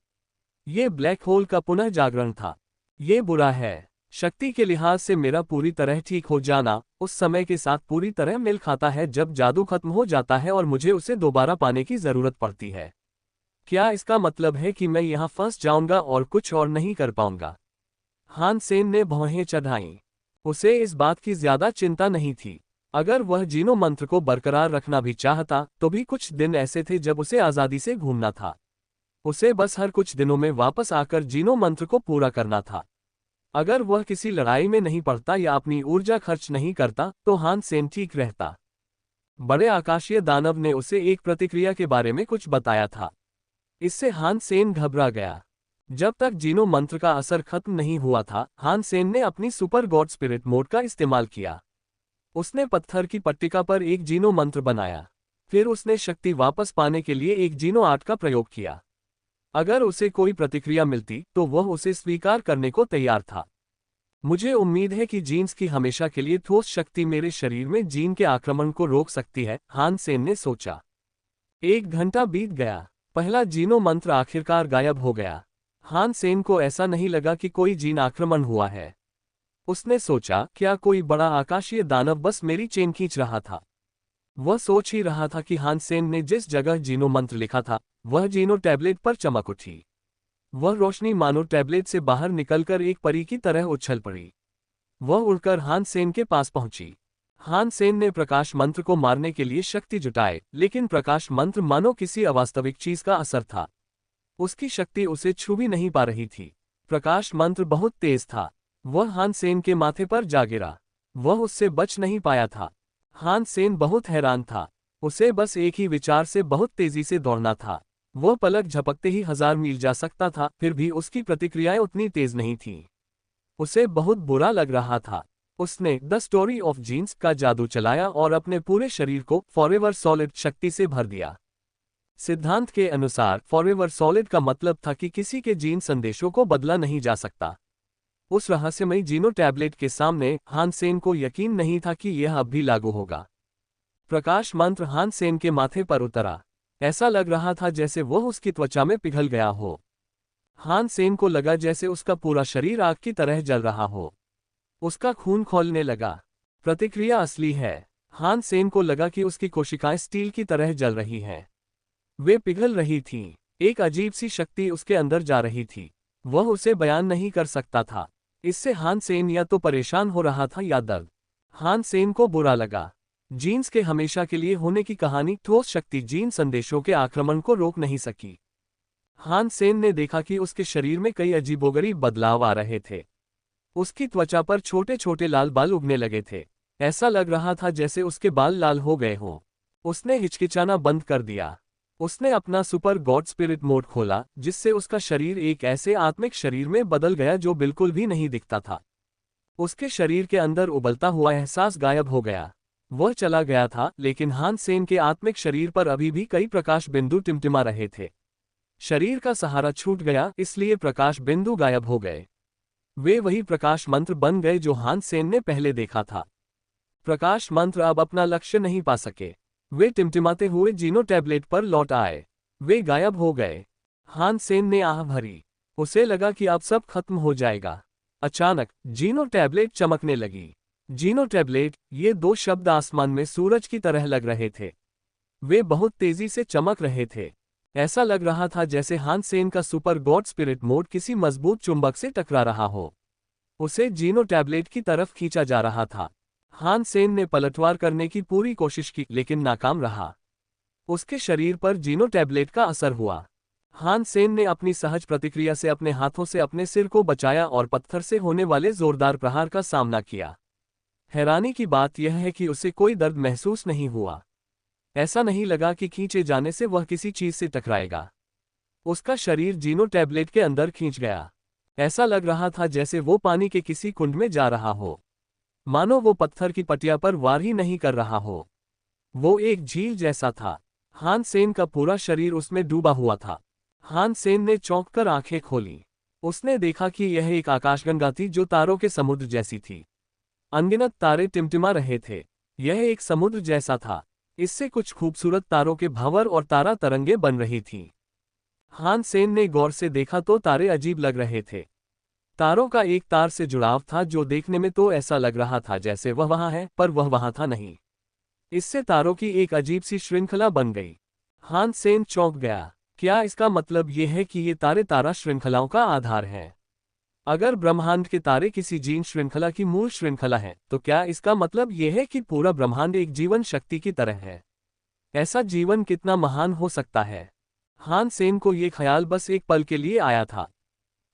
ये ब्लैक होल का पुनः जागरण था। ये बुरा है। शक्ति के लिहाज से मेरा पूरी तरह ठीक हो जाना उस समय के साथ पूरी तरह मेल खाता है जब जादू खत्म हो जाता है और मुझे उसे दोबारा पाने की जरूरत पड़ती है। क्या इसका मतलब है कि मैं यहाँ फंस जाऊंगा और कुछ और नहीं कर पाऊंगा? हान सेन ने भौहें चढ़ाईं। उसे इस बात की ज्यादा चिंता नहीं थी। अगर वह जीनो मंत्र को बरकरार रखना भी चाहता तो भी कुछ दिन ऐसे थे जब उसे आजादी से घूमना था। उसे बस हर कुछ दिनों में वापस आकर जीनो मंत्र को पूरा करना था। अगर वह किसी लड़ाई में नहीं पड़ता या अपनी ऊर्जा खर्च नहीं करता तो हान सेन ठीक रहता। बड़े आकाशीय दानव ने उसे एक प्रतिक्रिया के बारे में कुछ बताया था। इससे हान सेन घबरा गया। जब तक जीनो मंत्र का असर खत्म नहीं हुआ था, हान सेन ने अपनी सुपर गॉड स्पिरिट मोड का इस्तेमाल किया। उसने पत्थर की पट्टिका पर एक जीनो मंत्र बनाया। फिर उसने शक्ति वापस पाने के लिए एक जीनो आर्ट का प्रयोग किया। अगर उसे कोई प्रतिक्रिया मिलती तो वह उसे स्वीकार करने को तैयार था। मुझे उम्मीद है कि जीन्स की हमेशा के लिए ठोस शक्ति मेरे शरीर में जीन के आक्रमण को रोक सकती है, हान सेन ने सोचा। 1 घंटा बीत गया। पहला जीनो मंत्र आखिरकार गायब हो गया। हान सेन को ऐसा नहीं लगा कि कोई जीन आक्रमण हुआ है। उसने सोचा, क्या कोई बड़ा आकाशीय दानव बस मेरी चेन खींच रहा था? वह सोच ही रहा था कि हान सेन ने जिस जगह जीनो मंत्र लिखा था वह जीनो टैबलेट पर चमक उठी। वह रोशनी मानो टैबलेट से बाहर निकलकर एक परी की तरह उछल पड़ी। वह उड़कर हान सेन के पास पहुंची। हान सेन ने प्रकाश मंत्र को मारने के लिए शक्ति जुटाए, लेकिन प्रकाश मंत्र मानो किसी अवास्तविक चीज का असर था। उसकी शक्ति उसे छू भी नहीं पा रही थी। प्रकाश मंत्र बहुत तेज था। वह हान सेन के माथे पर जा गिरा। वह उससे बच नहीं पाया था। हान सेन बहुत हैरान था। उसे बस एक ही विचार से बहुत तेजी से दौड़ना था। वह पलक झपकते ही 1000 मील जा सकता था, फिर भी उसकी प्रतिक्रियाएं उतनी तेज नहीं थीं। उसे बहुत बुरा लग रहा था। उसने द स्टोरी ऑफ जीन्स का जादू चलाया और अपने पूरे शरीर को फॉरएवर सॉलिड शक्ति से भर दिया। सिद्धांत के अनुसार फॉरएवर सॉलिड का मतलब था कि किसी के जीन संदेशों को बदला नहीं जा सकता। उस रहस्यमयी जीनो टैबलेट के सामने हान सेन को यकीन नहीं था कि यह अब भी लागू होगा। प्रकाश मंत्र हान सेन के माथे पर उतरा। ऐसा लग रहा था जैसे वह उसकी त्वचा में पिघल गया हो। हान सेन को लगा जैसे उसका पूरा शरीर आग की तरह जल रहा हो। उसका खून खौलने लगा। प्रतिक्रिया असली है। हान सेन को लगा कि उसकी कोशिकाएं स्टील की तरह जल रही हैं। वे पिघल रही थीं। एक अजीब सी शक्ति उसके अंदर जा रही थी। वह उसे बयान नहीं कर सकता था। इससे हान सेन या तो परेशान हो रहा था या दर्द। हान सेन को बुरा लगा। जीन्स के हमेशा के लिए होने की कहानी ठोस शक्ति जीन संदेशों के आक्रमण को रोक नहीं सकी। हान सेन ने देखा कि उसके शरीर में कई अजीबोगरीब बदलाव आ रहे थे। उसकी त्वचा पर छोटे छोटे लाल बाल उगने लगे थे। ऐसा लग रहा था जैसे उसके बाल लाल हो गए हों। उसने हिचकिचाना बंद कर दिया। उसने अपना सुपर गॉड स्पिरिट मोड खोला, जिससे उसका शरीर एक ऐसे आत्मिक शरीर में बदल गया जो बिल्कुल भी नहीं दिखता था। उसके शरीर के अंदर उबलता हुआ एहसास गायब हो गया। वह चला गया था, लेकिन हान सेन के आत्मिक शरीर पर अभी भी कई प्रकाश बिंदु टिमटिमा रहे थे। शरीर का सहारा छूट गया, इसलिए प्रकाश बिंदु गायब हो गए। वे वही प्रकाश मंत्र बन गए जो हान सेन ने पहले देखा था। प्रकाश मंत्र अब अपना लक्ष्य नहीं पा सके। वे टिमटिमाते हुए जीनो टैबलेट पर लौट आए। वे गायब हो गए। हान सेन ने आह भरी। उसे लगा कि अब सब खत्म हो जाएगा। अचानक जीनो टैबलेट चमकने लगी। जीनो टैबलेट, ये दो शब्द आसमान में सूरज की तरह लग रहे थे। वे बहुत तेजी से चमक रहे थे। ऐसा लग रहा था जैसे हान सेन का सुपर गॉड स्पिरिट मोड किसी मजबूत चुंबक से टकरा रहा हो। उसे जीनो टैबलेट की तरफ खींचा जा रहा था। हान सेन ने पलटवार करने की पूरी कोशिश की, लेकिन नाकाम रहा। उसके शरीर पर जीनो टैबलेट का असर हुआ। हान सेन ने अपनी सहज प्रतिक्रिया से अपने हाथों से अपने सिर को बचाया और पत्थर से होने वाले जोरदार प्रहार का सामना किया। हैरानी की बात यह है कि उसे कोई दर्द महसूस नहीं हुआ। ऐसा नहीं लगा कि खींचे जाने से वह किसी चीज से टकराएगा। उसका शरीर जीनो टैबलेट के अंदर खींच गया। ऐसा लग रहा था जैसे वो पानी के किसी कुंड में जा रहा हो, मानो वो पत्थर की पटिया पर वार ही नहीं कर रहा हो। वो एक झील जैसा था। हान सेन का पूरा शरीर उसमें डूबा हुआ था। हान सेन ने चौंक कर आंखें खोली। उसने देखा कि यह एक आकाशगंगा थी जो तारों के समुद्र जैसी थी। अनगिनत तारे टिमटिमा रहे थे। यह एक समुद्र जैसा था। इससे कुछ खूबसूरत तारों के भंवर और तारा तरंगे बन रही थीं। हान सेन ने गौर से देखा तो तारे अजीब लग रहे थे। तारों का एक तार से जुड़ाव था जो देखने में तो ऐसा लग रहा था जैसे वह वहां है, पर वह वहां था नहीं। इससे तारों की एक अजीब सी श्रृंखला बन गई। हान सेन चौंक गया। क्या इसका मतलब यह है कि ये तारे तारा श्रृंखलाओं का आधार हैं? अगर ब्रह्मांड के तारे किसी जीन श्रृंखला की मूल श्रृंखला है, तो क्या इसका मतलब यह है कि पूरा ब्रह्मांड एक जीवन शक्ति की तरह है? ऐसा जीवन कितना महान हो सकता है? हान सेन को यह ख्याल बस एक पल के लिए आया था।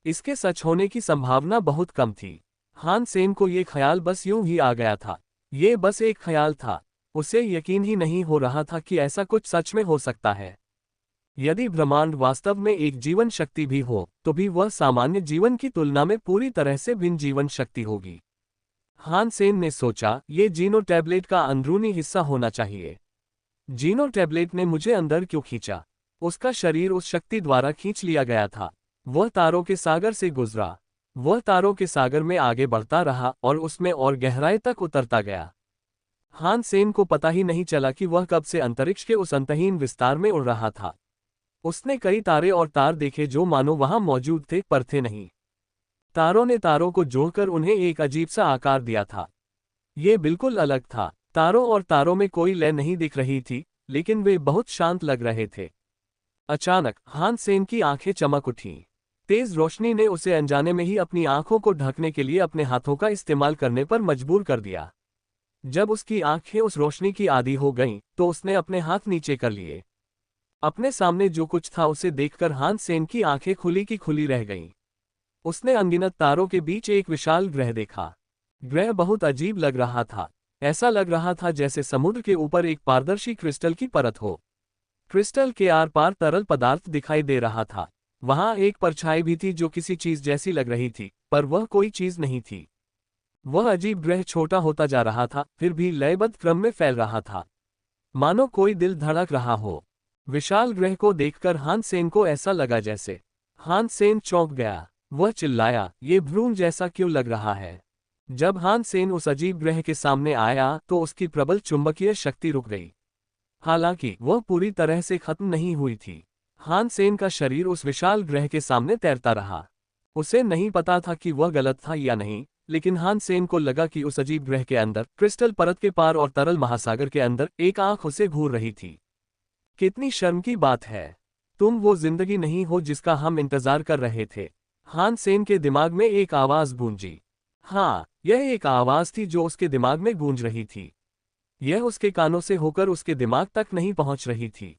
इसके सच होने की संभावना बहुत कम थी। हान सेन को यह ख्याल बस यूं ही आ गया था। ये बस एक ख्याल था। उसे यकीन ही नहीं हो रहा था कि ऐसा कुछ सच में हो सकता है। यदि ब्रह्मांड वास्तव में एक जीवन शक्ति भी हो, तो भी वह सामान्य जीवन की तुलना में पूरी तरह से भिन्न जीवन शक्ति होगी। हान सेन ने सोचा, ये जीनो टैबलेट का अंदरूनी हिस्सा होना चाहिए। जीनो टैबलेट ने मुझे अंदर क्यों खींचा? उसका शरीर उस शक्ति द्वारा खींच लिया गया था। वह तारों के सागर से गुजरा। वह तारों के सागर में आगे बढ़ता रहा और उसमें और गहराई तक उतरता गया। हान सेन को पता ही नहीं चला कि वह कब से अंतरिक्ष के उस अंतहीन विस्तार में उड़ रहा था। उसने कई तारे और तार देखे जो मानो वहां मौजूद थे, पर थे नहीं। तारों ने तारों को जोड़कर उन्हें एक अजीब सा आकार दिया था। ये बिल्कुल अलग था। तारों और तारों में कोई लय नहीं दिख रही थी, लेकिन वे बहुत शांत लग रहे थे। अचानक हान सेन की आंखें चमक उठीं। तेज रोशनी ने उसे अनजाने में ही अपनी आंखों को ढकने के लिए अपने हाथों का इस्तेमाल करने पर मजबूर कर दिया। जब उसकी आंखें उस रोशनी की आदी हो गईं, तो उसने अपने हाथ नीचे कर लिए। अपने सामने जो कुछ था उसे देखकर हान सेन की आंखें खुली की खुली रह गईं। उसने अनगिनत तारों के बीच एक विशाल ग्रह देखा। ग्रह बहुत अजीब लग रहा था। ऐसा लग रहा था जैसे समुद्र के ऊपर एक पारदर्शी क्रिस्टल की परत हो। क्रिस्टल के आर पार तरल पदार्थ दिखाई दे रहा था। वहां एक परछाई भी थी जो किसी चीज जैसी लग रही थी, पर वह कोई चीज नहीं थी। वह अजीब ग्रह छोटा होता जा रहा था, फिर भी लयबद्ध क्रम में फैल रहा था, मानो कोई दिल धड़क रहा हो। विशाल ग्रह को देखकर हान सेन को ऐसा लगा जैसे। हान सेन चौंक गया। वह चिल्लाया, ये भ्रूण जैसा क्यों लग रहा है? जब हान सेन उस अजीब ग्रह के सामने आया तो उसकी प्रबल चुंबकीय शक्ति रुक गई। हालांकि वह पूरी तरह से खत्म नहीं हुई थी। हान सेन का शरीर उस विशाल ग्रह के सामने तैरता रहा। उसे नहीं पता था कि वह गलत था या नहीं, लेकिन हान सेन को लगा कि उस अजीब ग्रह के अंदर, क्रिस्टल परत के पार और तरल महासागर के अंदर एक आंख उसे घूर रही थी। कितनी शर्म की बात है। तुम वो जिंदगी नहीं हो जिसका हम इंतजार कर रहे थे। हान सेन के दिमाग में एक आवाज गूंजी। हाँ, यह एक आवाज थी जो उसके दिमाग में गूंज रही थी। यह उसके कानों से होकर उसके दिमाग तक नहीं पहुंच रही थी।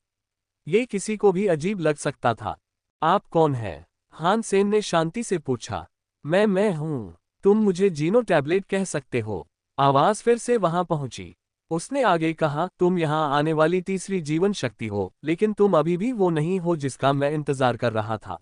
ये किसी को भी अजीब लग सकता था। आप कौन हैं? हान सेन ने शांति से पूछा। मैं हूं। तुम मुझे जीनो टैबलेट कह सकते हो। आवाज फिर से वहां पहुंची। उसने आगे कहा, तुम यहाँ आने वाली तीसरी जीवन शक्ति हो, लेकिन तुम अभी भी वो नहीं हो जिसका मैं इंतजार कर रहा था।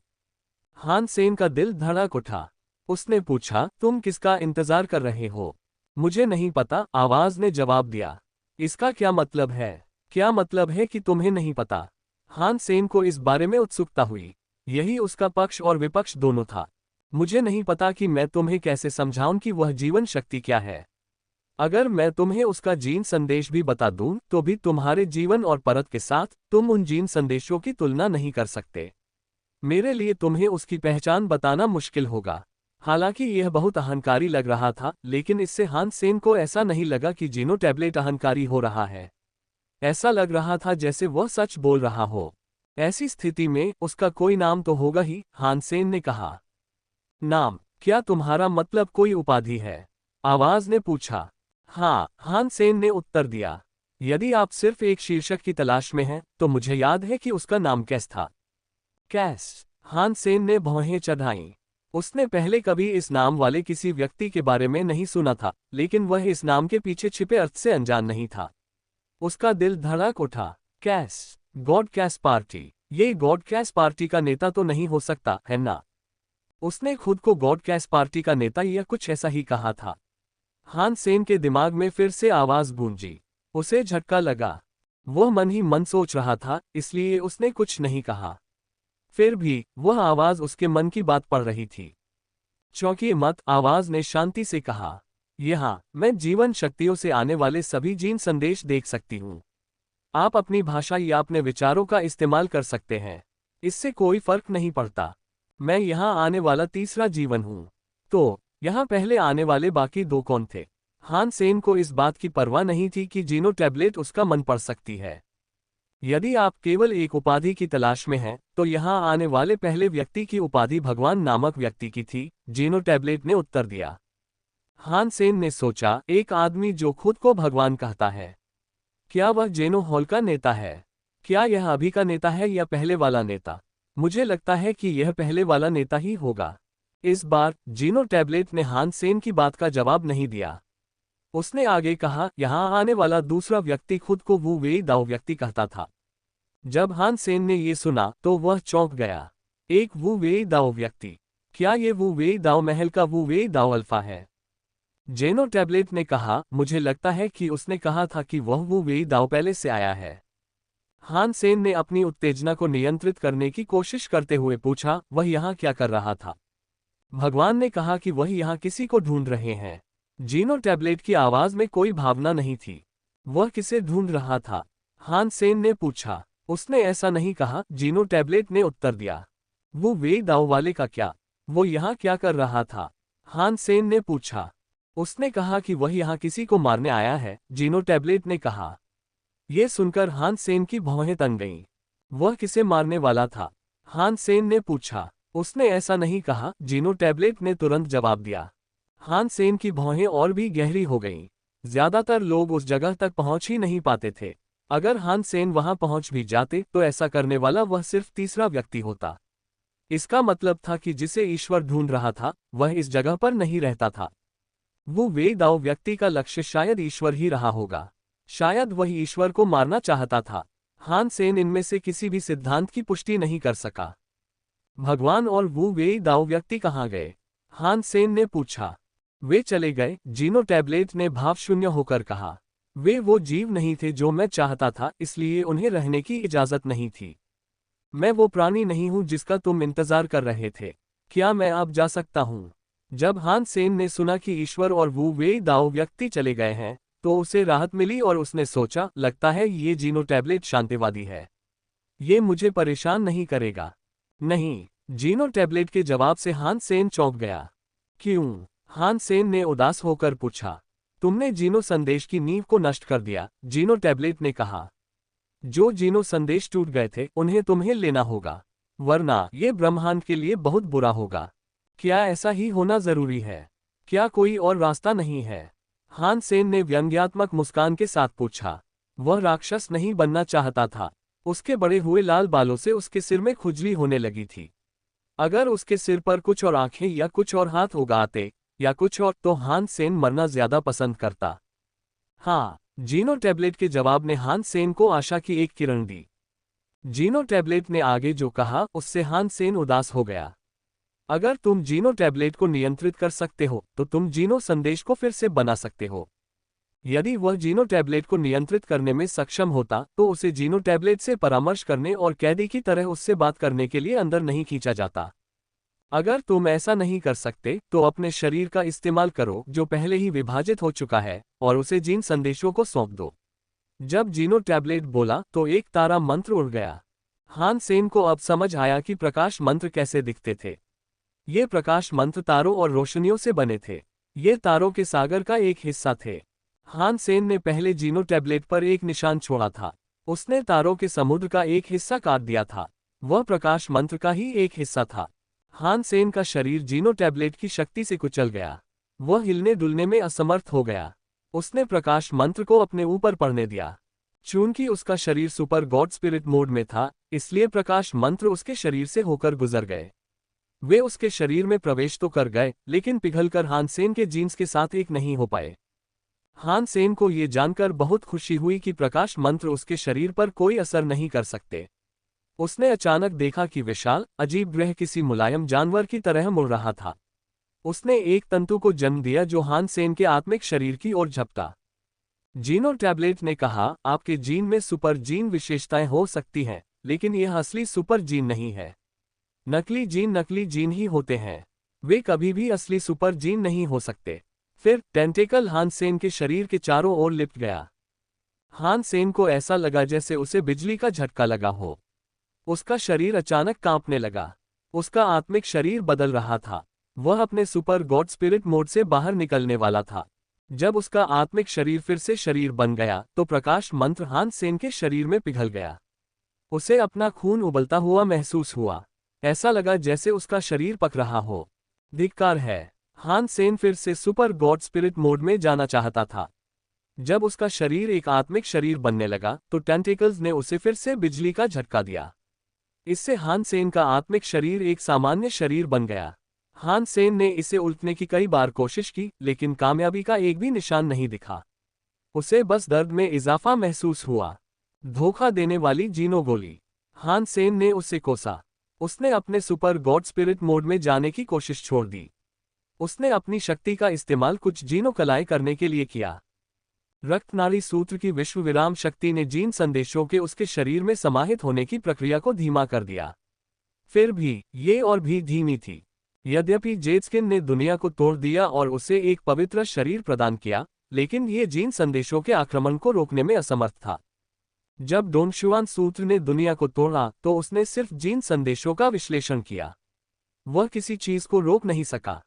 हान सेन का दिल धड़क उठा। उसने पूछा, तुम किसका इंतजार कर रहे हो? मुझे नहीं पता, आवाज ने जवाब दिया। इसका क्या मतलब है? क्या मतलब है कि तुम्हें नहीं पता? हान सेन को इस बारे में उत्सुकता हुई। यही उसका पक्ष और विपक्ष दोनों था। मुझे नहीं पता कि मैं तुम्हें कैसे समझाऊं कि वह जीवन शक्ति क्या है। अगर मैं तुम्हें उसका जीन संदेश भी बता दूं, तो भी तुम्हारे जीवन और परत के साथ तुम उन जीन संदेशों की तुलना नहीं कर सकते। मेरे लिए तुम्हें उसकी पहचान बताना मुश्किल होगा। हालांकि यह बहुत अहंकारी लग रहा था, लेकिन इससे हान सेन को ऐसा नहीं लगा कि जीनो टैबलेट अहंकारी हो रहा है। ऐसा लग रहा था जैसे वह सच बोल रहा हो। ऐसी स्थिति में उसका कोई नाम तो होगा ही, हान सेन ने कहा। नाम? क्या तुम्हारा मतलब कोई उपाधि है? आवाज ने पूछा। हाँ, हान सेन ने उत्तर दिया। यदि आप सिर्फ एक शीर्षक की तलाश में हैं, तो मुझे याद है कि उसका नाम कैस था। कैस? हान सेन ने भौहें चढ़ाईं। उसने पहले कभी इस नाम वाले किसी व्यक्ति के बारे में नहीं सुना था, लेकिन वह इस नाम के पीछे छिपे अर्थ से अनजान नहीं था। उसका दिल धड़क उठा। कैस? गॉड कैस पार्टी? ये गॉड कैस पार्टी का नेता तो नहीं हो सकता, है ना? उसने खुद को गॉड कैस पार्टी का नेता या कुछ ऐसा ही कहा था। हान सेन के दिमाग में फिर से आवाज गूंजी। उसे झटका लगा। वह मन ही मन सोच रहा था, इसलिए उसने कुछ नहीं कहा। फिर भी वह आवाज उसके मन की बात पढ़ रही थी। चौंकिए मत, आवाज ने शांति से कहा। यहाँ मैं जीवन शक्तियों से आने वाले सभी जीन संदेश देख सकती हूँ। आप अपनी भाषा या अपने विचारों का इस्तेमाल कर सकते हैं। इससे कोई फर्क नहीं पड़ता। मैं यहाँ आने वाला तीसरा जीवन हूँ। तो यहाँ पहले आने वाले बाकी दो कौन थे? हान सेन को इस बात की परवाह नहीं थी कि जीनो टैबलेट उसका मन पढ़ सकती है। यदि आप केवल एक उपाधि की तलाश में हैं, तो यहाँ आने वाले पहले व्यक्ति की उपाधि भगवान नामक व्यक्ति की थी, जीनो टैबलेट ने उत्तर दिया। हान सेन ने सोचा, एक आदमी जो खुद को भगवान कहता है। क्या वह जेनो हॉल का नेता है? क्या यह अभी का नेता है या पहले वाला नेता? मुझे लगता है कि यह पहले वाला नेता ही होगा। इस बार जीनो टैबलेट ने हान सेन की बात का जवाब नहीं दिया। उसने आगे कहा, यहाँ आने वाला दूसरा व्यक्ति खुद को वू वेई दाओ व्यक्ति कहता था। जब हान सेन ने ये सुना तो वह चौंक गया। एक वू वेई दाओ व्यक्ति? क्या ये वू वेई दाओ महल का वू वेई दाओ अल्फा है? जेनो टैबलेट ने कहा, मुझे लगता है कि उसने कहा था कि वह वू वेई दाओ पैलेस से आया है। हान सेन ने अपनी उत्तेजना को नियंत्रित करने की कोशिश करते हुए पूछा, वह यहाँ क्या कर रहा था? भगवान ने कहा कि वह यहाँ किसी को ढूंढ रहे हैं। जीनो टैबलेट की आवाज में कोई भावना नहीं थी। वह किसे ढूंढ रहा था? हान सेन ने पूछा। उसने ऐसा नहीं कहा, जीनो टैबलेट ने उत्तर दिया। वो वेई दाओ वाले का क्या? वो यहाँ क्या कर रहा था? हान सेन ने पूछा। उसने कहा कि वह यहाँ किसी को मारने आया है, जीनो टैबलेट ने कहा। यह सुनकर हान सेन की भौहें तन गईं। वह किसे मारने वाला था? हान सेन ने पूछा। उसने ऐसा नहीं कहा, जीनो टैबलेट ने तुरंत जवाब दिया। हान सेन की भौहें और भी गहरी हो गईं। ज्यादातर लोग उस जगह तक पहुंच ही नहीं पाते थे। अगर हान सेन वहां पहुंच भी जाते तो ऐसा करने वाला वह सिर्फ तीसरा व्यक्ति होता। इसका मतलब था कि जिसे ईश्वर ढूंढ रहा था, वह इस जगह पर नहीं रहता था। वो वेई दाओ व्यक्ति का लक्ष्य शायद ईश्वर ही रहा होगा। शायद वह ईश्वर को मारना चाहता था। हान सेन इनमें से किसी भी सिद्धांत की पुष्टि नहीं कर सका। भगवान और वू वेई दाओ व्यक्ति कहाँ गए? हान सेन ने पूछा। वे चले गए, जीनो टैबलेट ने भावशून्य होकर कहा। वे वो जीव नहीं थे जो मैं चाहता था, इसलिए उन्हें रहने की इजाजत नहीं थी। मैं वो प्राणी नहीं हूं जिसका तुम इंतजार कर रहे थे। क्या मैं अब जा सकता हूं? जब हान सेन ने सुना कि ईश्वर और वू वेई दाओ व्यक्ति चले गए हैं, तो उसे राहत मिली और उसने सोचा, लगता है ये जीनो टैबलेट शांतिवादी है। ये मुझे परेशान नहीं करेगा। नहीं, जीनो टैबलेट के जवाब से हान सेन चौंक गया। क्यों? हान सेन ने उदास होकर पूछा। तुमने जीनो संदेश की नींव को नष्ट कर दिया, जीनो टैबलेट ने कहा। जो जीनो संदेश टूट गए थे, उन्हें तुम्हें लेना होगा, वरना ये ब्रह्मांड के लिए बहुत बुरा होगा। क्या ऐसा ही होना जरूरी है? क्या कोई और रास्ता नहीं है? हान सेन ने व्यंग्यात्मक मुस्कान के साथ पूछा। वह राक्षस नहीं बनना चाहता था। उसके बड़े हुए लाल बालों से उसके सिर में खुजली होने लगी थी। अगर उसके सिर पर कुछ और आंखें या कुछ और हाथ उगाते या कुछ और, तो हान सेन मरना ज्यादा पसंद करता। हाँ, जीनो टैबलेट के जवाब ने हान सेन को आशा की एक किरण दी। जीनो टैबलेट ने आगे जो कहा उससे हान सेन उदास हो गया। अगर तुम जीनो टैबलेट को नियंत्रित कर सकते हो तो तुम जीनो संदेश को फिर से बना सकते हो। यदि वह जीनो टैबलेट को नियंत्रित करने में सक्षम होता तो उसे जीनो टैबलेट से परामर्श करने और कैदी की तरह उससे बात करने के लिए अंदर नहीं खींचा जाता। अगर तुम ऐसा नहीं कर सकते तो अपने शरीर का इस्तेमाल करो जो पहले ही विभाजित हो चुका है और उसे जीन संदेशों को सौंप दो। जब जीनो टैबलेट बोला तो एक तारा मंत्र उड़ गया। हान सेन को अब समझ आया कि प्रकाश मंत्र कैसे दिखते थे। ये प्रकाश मंत्र तारों और रोशनियों से बने थे। ये तारों के सागर का एक हिस्सा थे। हान सेन ने पहले जीनो टैबलेट पर एक निशान छोड़ा था। उसने तारों के समुद्र का एक हिस्सा काट दिया था। वह प्रकाश मंत्र का ही एक हिस्सा था। हान सेन का शरीर जीनो टैबलेट की शक्ति से कुचल गया। वह हिलने डुलने में असमर्थ हो गया। उसने प्रकाश मंत्र को अपने ऊपर पड़ने दिया। चूंकि उसका शरीर सुपर गॉड स्पिरिट मोड में था, इसलिए प्रकाश मंत्र उसके शरीर से होकर गुजर गए। वे उसके शरीर में प्रवेश तो कर गए, लेकिन पिघलकर हान सेन के जीन्स के साथ एक नहीं हो पाए। हान सेन को ये जानकर बहुत खुशी हुई कि प्रकाश मंत्र उसके शरीर पर कोई असर नहीं कर सकते। उसने अचानक देखा कि विशाल, अजीब ग्रह किसी मुलायम जानवर की तरह मुड़ रहा था। उसने एक तंतु को जन्म दिया जो हान सेन के आत्मिक शरीर की ओर झपटा। जीनो टैबलेट ने कहा, आपके जीन में सुपर जीन विशेषताएं हो सकती हैं, लेकिन यह असली सुपर जीन नहीं है। नकली जीन ही होते हैं। वे कभी भी असली सुपर जीन नहीं हो सकते। फिर टेंटेकल हान सेन के शरीर के चारों ओर लिपट गया। हान सेन को ऐसा लगा जैसे उसे बिजली का झटका लगा हो। उसका शरीर अचानक कांपने लगा। उसका आत्मिक शरीर बदल रहा था। वह अपने सुपर गॉड स्पिरिट मोड से बाहर निकलने वाला था। जब उसका आत्मिक शरीर फिर से शरीर बन गया तो प्रकाश मंत्र हान सेन के शरीर में पिघल गया। उसे अपना खून उबलता हुआ महसूस हुआ। ऐसा लगा जैसे उसका शरीर पक रहा हो। धिक्कार है। हान सेन फिर से सुपर गॉड स्पिरिट मोड में जाना चाहता था। जब उसका शरीर एक आत्मिक शरीर बनने लगा तो टेंटिकल्स ने उसे फिर से बिजली का झटका दिया। इससे हान सेन का आत्मिक शरीर एक सामान्य शरीर बन गया। हान सेन ने इसे उल्टने की कई बार कोशिश की, लेकिन कामयाबी का एक भी निशान नहीं दिखा। उसे बस दर्द में इजाफा महसूस हुआ। धोखा देने वाली जीनो गोली। हान सेन ने उसे कोसा। उसने अपने सुपर गॉड स्पिरिट मोड में जाने की कोशिश छोड़ दी। उसने अपनी शक्ति का इस्तेमाल कुछ जीनो कलाई करने के लिए किया। रक्तनाली सूत्र की विश्व विराम शक्ति ने जीन संदेशों के उसके शरीर में समाहित होने की प्रक्रिया को धीमा कर दिया। फिर भी ये और भी धीमी थी। यद्यपि जेत्सकिन ने दुनिया को तोड़ दिया और उसे एक पवित्र शरीर प्रदान किया, लेकिन ये जीन संदेशों के आक्रमण को रोकने में असमर्थ था। जब डोंगशुआन सूत्र ने दुनिया को तोड़ा तो उसने सिर्फ जीन संदेशों का विश्लेषण किया। वह किसी चीज को रोक नहीं सका।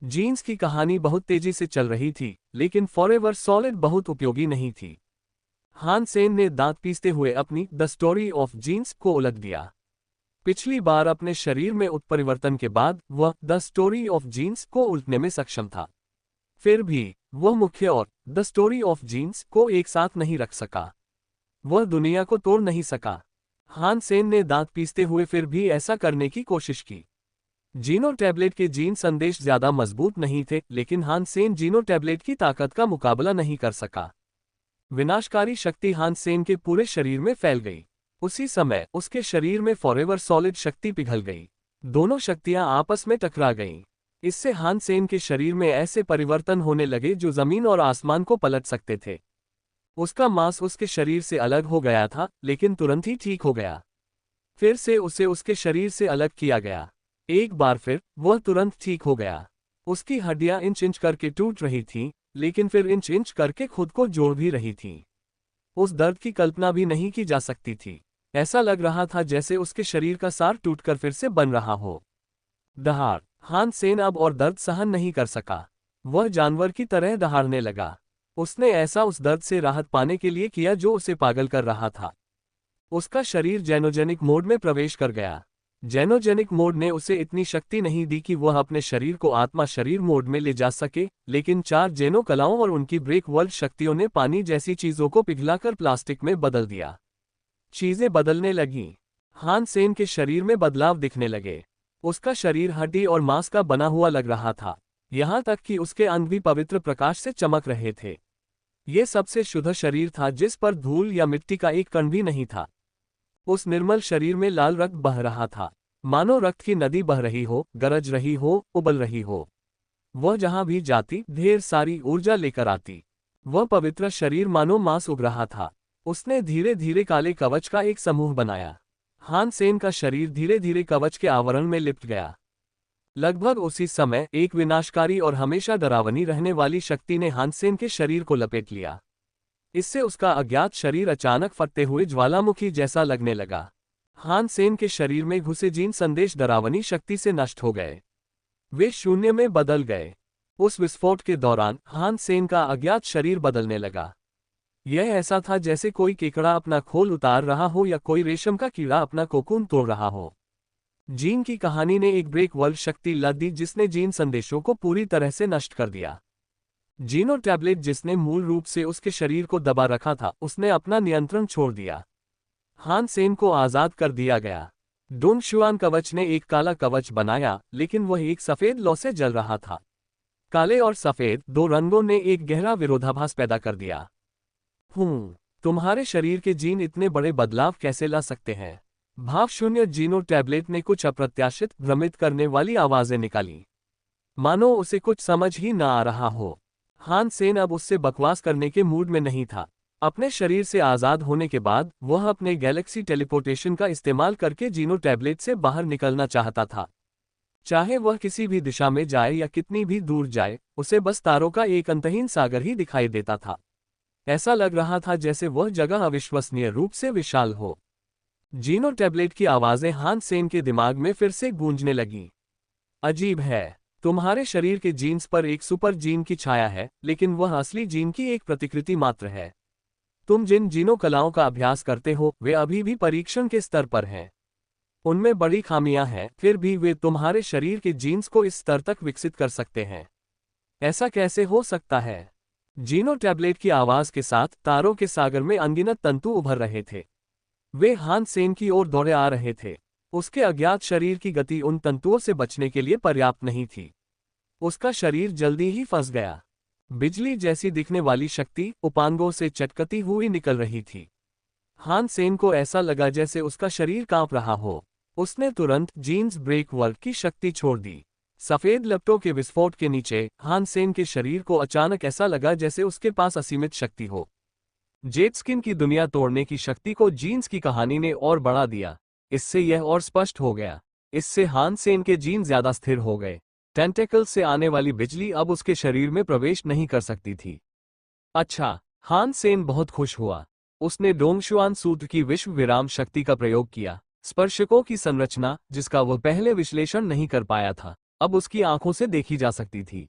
जीन्स की कहानी बहुत तेजी से चल रही थी, लेकिन फॉरएवर सॉलिड बहुत उपयोगी नहीं थी। हान सेन ने दांत पीसते हुए अपनी द स्टोरी ऑफ जीन्स को उलट दिया। पिछली बार अपने शरीर में उत्परिवर्तन के बाद वह द स्टोरी ऑफ जीन्स को उल्टने में सक्षम था। फिर भी वह मुख्य और द स्टोरी ऑफ जीन्स को एक साथ नहीं रख सका। वह दुनिया को तोड़ नहीं सका। हान सेन ने दांत पीसते हुए फिर भी ऐसा करने की कोशिश की। जीनो टैबलेट के जीन संदेश ज्यादा मजबूत नहीं थे, लेकिन हान सेन जीनो टैबलेट की ताकत का मुकाबला नहीं कर सका। विनाशकारी शक्ति हान सेन के पूरे शरीर में फैल गई। उसी समय उसके शरीर में फॉरएवर सॉलिड शक्ति पिघल गई। दोनों शक्तियां आपस में टकरा गईं। इससे हान सेन के शरीर में ऐसे परिवर्तन होने लगे जो जमीन और आसमान को पलट सकते थे। उसका मांस उसके शरीर से अलग हो गया था, लेकिन तुरंत ही ठीक हो गया। फिर से उसे उसके शरीर से अलग किया गया। एक बार फिर वह तुरंत ठीक हो गया। उसकी हड्डियां इंच इंच करके टूट रही थीं, लेकिन फिर इंच इंच करके खुद को जोड़ भी रही थीं। उस दर्द की कल्पना भी नहीं की जा सकती थी। ऐसा लग रहा था जैसे उसके शरीर का सार टूटकर फिर से बन रहा हो। दहाड़। हान सेन अब और दर्द सहन नहीं कर सका। वह जानवर की तरह दहाड़ने लगा। उसने ऐसा उस दर्द से राहत पाने के लिए किया जो उसे पागल कर रहा था। उसका शरीर जेनोजेनिक मोड में प्रवेश कर गया। जेनोजेनिक मोड ने उसे इतनी शक्ति नहीं दी कि वह अपने शरीर को आत्मा शरीर मोड में ले जा सके, लेकिन 4 जेनो कलाओं और उनकी ब्रेक वर्ल्ड शक्तियों ने पानी जैसी चीजों को पिघलाकर प्लास्टिक में बदल दिया। चीजें बदलने लगीं। हान सेन के शरीर में बदलाव दिखने लगे। उसका शरीर हड्डी और मांस का बना हुआ लग रहा था, यहाँ तक कि उसके अंग भी पवित्र प्रकाश से चमक रहे थे। ये सबसे शुद्ध शरीर था जिस पर धूल या मिट्टी का एक कण भी नहीं था। उस निर्मल शरीर में लाल रक्त बह रहा था, मानो रक्त की नदी बह रही हो, गरज रही हो, उबल रही हो। वह जहां भी जाती ढेर सारी ऊर्जा लेकर आती। वह पवित्र शरीर मानो मांस उग रहा था। उसने धीरे धीरे काले कवच का एक समूह बनाया। हान सेन का शरीर धीरे धीरे कवच के आवरण में लिपट गया। लगभग उसी समय एक विनाशकारी और हमेशा डरावनी रहने वाली शक्ति ने हान सेन के शरीर को लपेट लिया। इससे उसका अज्ञात शरीर अचानक फटते हुए ज्वालामुखी जैसा लगने लगा। हान सेन के शरीर में घुसे जीन संदेश डरावनी शक्ति से नष्ट हो गए। वे शून्य में बदल गए। उस विस्फोट के दौरान हान सेन का अज्ञात शरीर बदलने लगा। यह ऐसा था जैसे कोई केकड़ा अपना खोल उतार रहा हो या कोई रेशम का कीड़ा अपना कोकून तोड़ रहा हो। जीन की कहानी ने एक ब्रेक वर्ल्ड शक्ति ला दी जिसने जीन संदेशों को पूरी तरह से नष्ट कर दिया। जीनो टैबलेट जिसने मूल रूप से उसके शरीर को दबा रखा था, उसने अपना नियंत्रण छोड़ दिया। हान सेन को आजाद कर दिया गया। डोंग शुआन कवच ने एक काला कवच बनाया, लेकिन वह एक सफेद लौ से जल रहा था। काले और सफेद दो रंगों ने एक गहरा विरोधाभास पैदा कर दिया। तुम्हारे शरीर के जीन इतने बड़े बदलाव कैसे ला सकते हैं? भावशून्य जीनो टैबलेट ने कुछ अप्रत्याशित, भ्रमित करने वाली आवाजें निकाली, मानो उसे कुछ समझ ही न आ रहा हो। हान सेन अब उससे बकवास करने के मूड में नहीं था। अपने शरीर से आजाद होने के बाद वह अपने गैलेक्सी टेलीपोर्टेशन का इस्तेमाल करके जीनो टैबलेट से बाहर निकलना चाहता था। चाहे वह किसी भी दिशा में जाए या कितनी भी दूर जाए, उसे बस तारों का एक अंतहीन सागर ही दिखाई देता था। ऐसा लग रहा था जैसे वह जगह अविश्वसनीय रूप से विशाल हो। जीनो टैबलेट की आवाजें हान सेन के दिमाग में फिर से गूंजने लगीं। अजीब है, तुम्हारे शरीर के जीन्स पर एक सुपर जीन की छाया है, लेकिन वह असली जीन की एक प्रतिकृति मात्र है। तुम जिन जीनो कलाओं का अभ्यास करते हो वे अभी भी परीक्षण के स्तर पर हैं। उनमें बड़ी खामियां हैं, फिर भी वे तुम्हारे शरीर के जीन्स को इस स्तर तक विकसित कर सकते हैं। ऐसा कैसे हो सकता है? जीनो टैबलेट की आवाज के साथ तारों के सागर में अनगिनत तंतु उभर रहे थे। वे हान सेन की ओर दौड़े आ रहे थे। उसके अज्ञात शरीर की गति उन तंतुओं से बचने के लिए पर्याप्त नहीं थी। उसका शरीर जल्दी ही फंस गया। बिजली जैसी दिखने वाली शक्ति उपांगों से चटकती हुई निकल रही थी। हान सेन को ऐसा लगा जैसे उसका शरीर कांप रहा हो। उसने तुरंत जीन्स ब्रेक वर्ल्ड की शक्ति छोड़ दी। सफेद लपटों के विस्फोट के नीचे हान सेन के शरीर को अचानक ऐसा लगा जैसे उसके पास असीमित शक्ति हो। जेड स्किन की दुनिया तोड़ने की शक्ति को जीन्स की कहानी ने और बढ़ा दिया। इससे यह और स्पष्ट हो गया। इससे हान सेन के जीन ज्यादा स्थिर हो गए। टेंटेकल से आने वाली बिजली अब उसके शरीर में प्रवेश नहीं कर सकती थी। अच्छा, हान सेन बहुत खुश हुआ। उसने डोंगशुआन सूत्र की विश्व विराम शक्ति का प्रयोग किया। स्पर्शकों की संरचना, जिसका वह पहले विश्लेषण नहीं कर पाया था, अब उसकी आंखों से देखी जा सकती थी।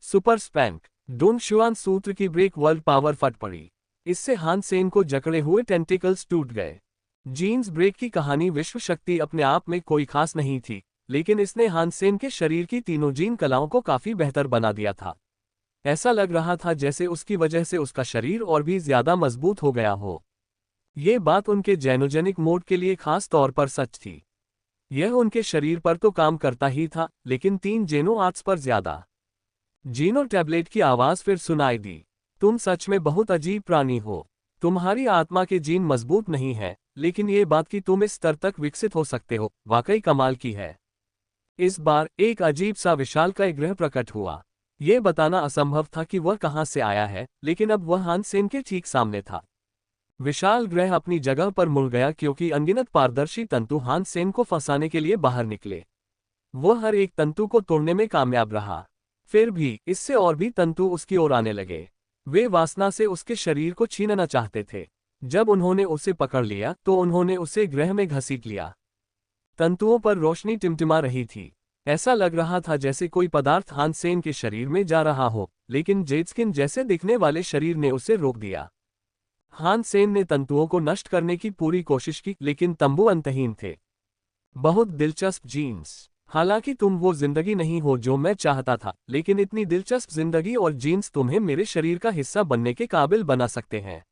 Super spank. डोंगशुआन सूत्र की ब्रेक वर्ल्ड पावर फट पड़ी। इससे हान सेन को जकड़े हुए टेंटिकल्स टूट गए। जीन्स ब्रेक की कहानी विश्व शक्ति अपने आप में कोई खास नहीं थी, लेकिन इसने हान सेन के शरीर की तीनों जीन कलाओं को काफी बेहतर बना दिया था। ऐसा लग रहा था जैसे उसकी वजह से उसका शरीर और भी ज्यादा मजबूत हो गया हो। ये बात उनके जैनोजेनिक मोड के लिए खास तौर पर सच थी। यह उनके शरीर पर तो काम करता ही था, लेकिन 3 जेनो आर्ट्स पर ज्यादा। जीनो टैबलेट की आवाज फिर सुनाई दी। तुम सच में बहुत अजीब प्राणी हो। तुम्हारी आत्मा के जीन मजबूत नहीं है, लेकिन ये बात कि तुम इस स्तर तक विकसित हो सकते हो, वाकई कमाल की है। इस बार एक अजीब सा विशालकाय ग्रह प्रकट हुआ। यह बताना असंभव था कि वह कहां से आया है, लेकिन अब वह हान सेन के ठीक सामने था। विशाल ग्रह अपनी जगह पर मुड़ गया क्योंकि अनगिनत पारदर्शी तंतु हान सेन को फंसाने के लिए बाहर निकले। वह हर एक तंतु को तोड़ने में कामयाब रहा। फिर भी इससे और भी तंतु उसकी ओर आने लगे। वे वासना से उसके शरीर को छीनना चाहते थे। जब उन्होंने उसे पकड़ लिया तो उन्होंने उसे ग्रह में घसीट लिया। तंतुओं पर रोशनी टिमटिमा रही थी। ऐसा लग रहा था जैसे कोई पदार्थ हान सेन के शरीर में जा रहा हो, लेकिन जेडस्किन जैसे दिखने वाले शरीर ने उसे रोक दिया। हान सेन ने तंतुओं को नष्ट करने की पूरी कोशिश की, लेकिन तंबू अंतहीन थे। बहुत दिलचस्प जीन्स। हालांकि तुम वो जिंदगी नहीं हो जो मैं चाहता था, लेकिन इतनी दिलचस्प जिंदगी और जीन्स तुम्हें मेरे शरीर का हिस्सा बनने के काबिल बना सकते हैं।